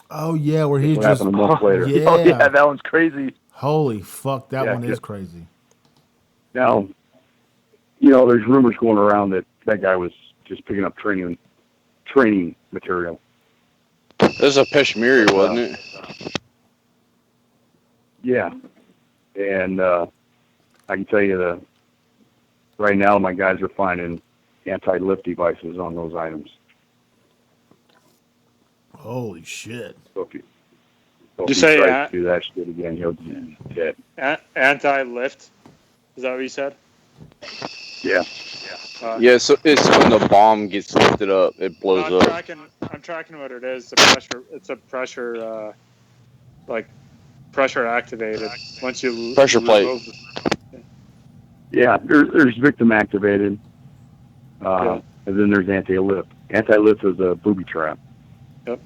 Oh yeah, where he's what just happened a month later. Yeah. Oh yeah, that one's crazy. Holy fuck, that Yeah, one is good. crazy. Now, there's rumors going around that guy was just picking up training material. This is a Peshmiri, wasn't it? Yeah, and I can tell you that right now my guys are finding anti-lift devices on those items. Holy shit. So if You he say tries to do that shit again, he'll be dead. Anti-lift? Is that what you said? Yeah. Yeah, so it's when the bomb gets lifted up, it blows I'm up. I'm tracking what it is. It's a pressure, like pressure activated. Once you Pressure plate. Yeah, there's victim activated, and then there's anti-lift. Anti-lift is a booby trap. Yep.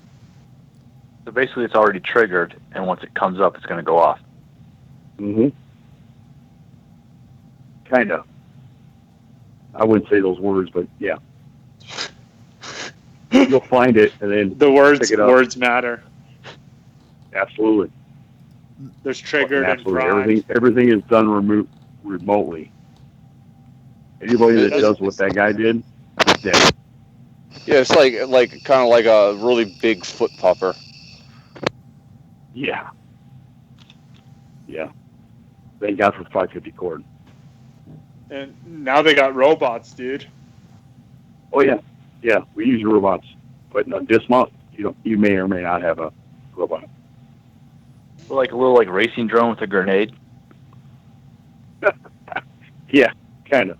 So basically, it's already triggered, and once it comes up, it's going to go off. Mm-hmm. Kind of. I wouldn't say those words, but yeah. You'll find it, and then The pick it up. words matter. Absolutely. There's triggered and Absolutely. primed. Everything is done remotely. Anybody that does what that guy did, is dead. Yeah, it's like kind of like a really big foot puffer. Yeah. Yeah. Thank God for 550 cord. And now they got robots, dude. Oh yeah, yeah. We use robots, but this month you may or may not have a robot. Like a little racing drone with a grenade. Yeah, kind of.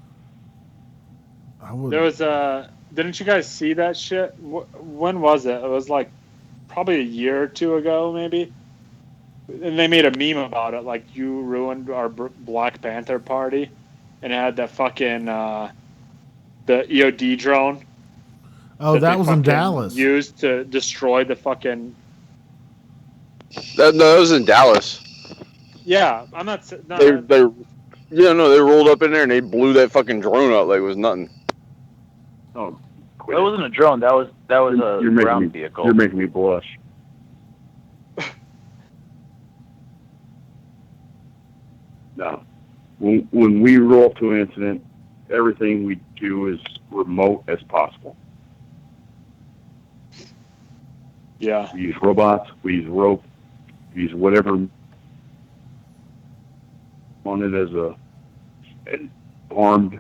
There was didn't you guys see that shit? When was it? It was like probably a year or two ago, maybe. And they made a meme about it, like you ruined our Black Panther party, and it had that fucking the EOD drone. Oh, that was in fucking Dallas. Used to destroy the fucking. That was in Dallas. Yeah, I'm not. They rolled up in there and they blew that fucking drone up like it was nothing. Oh, That wasn't a drone. That was a You're ground vehicle. You're making me blush. No. When we roll up to an incident, everything we do is remote as possible. Yeah. We use robots, we use rope, we use whatever on it as an armed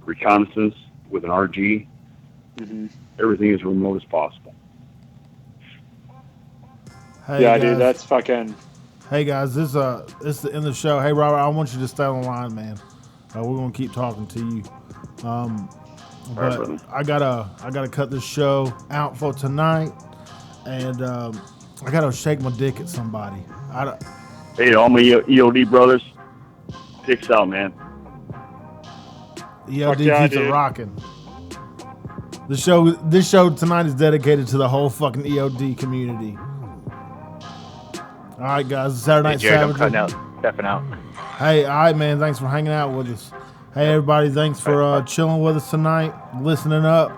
reconnaissance with an RG. Mm-hmm. Everything is remote as possible. Hey, yeah, guys. dude, that's fucking. Hey guys, this is the end of the show. Hey Robert, I want you to stay on the line, man. We're gonna keep talking to you. But I gotta cut this show out for tonight, and I gotta shake my dick at somebody. Hey, all my EOD brothers, dicks out, man. EOD keeps it rocking. This show tonight is dedicated to the whole fucking EOD community. All right, guys. Saturday Night Jared, I'm Savagery. cutting out, stepping out. Hey, all right, man. Thanks for hanging out with us. Hey, everybody. Thanks for chilling with us tonight, listening up.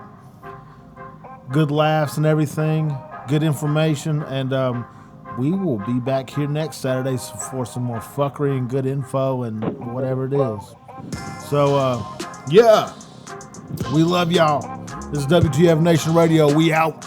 Good laughs and everything. Good information. And we will be back here next Saturday for some more fuckery and good info and whatever it is. So, yeah. We love y'all. This is WTF Nation Radio. We out.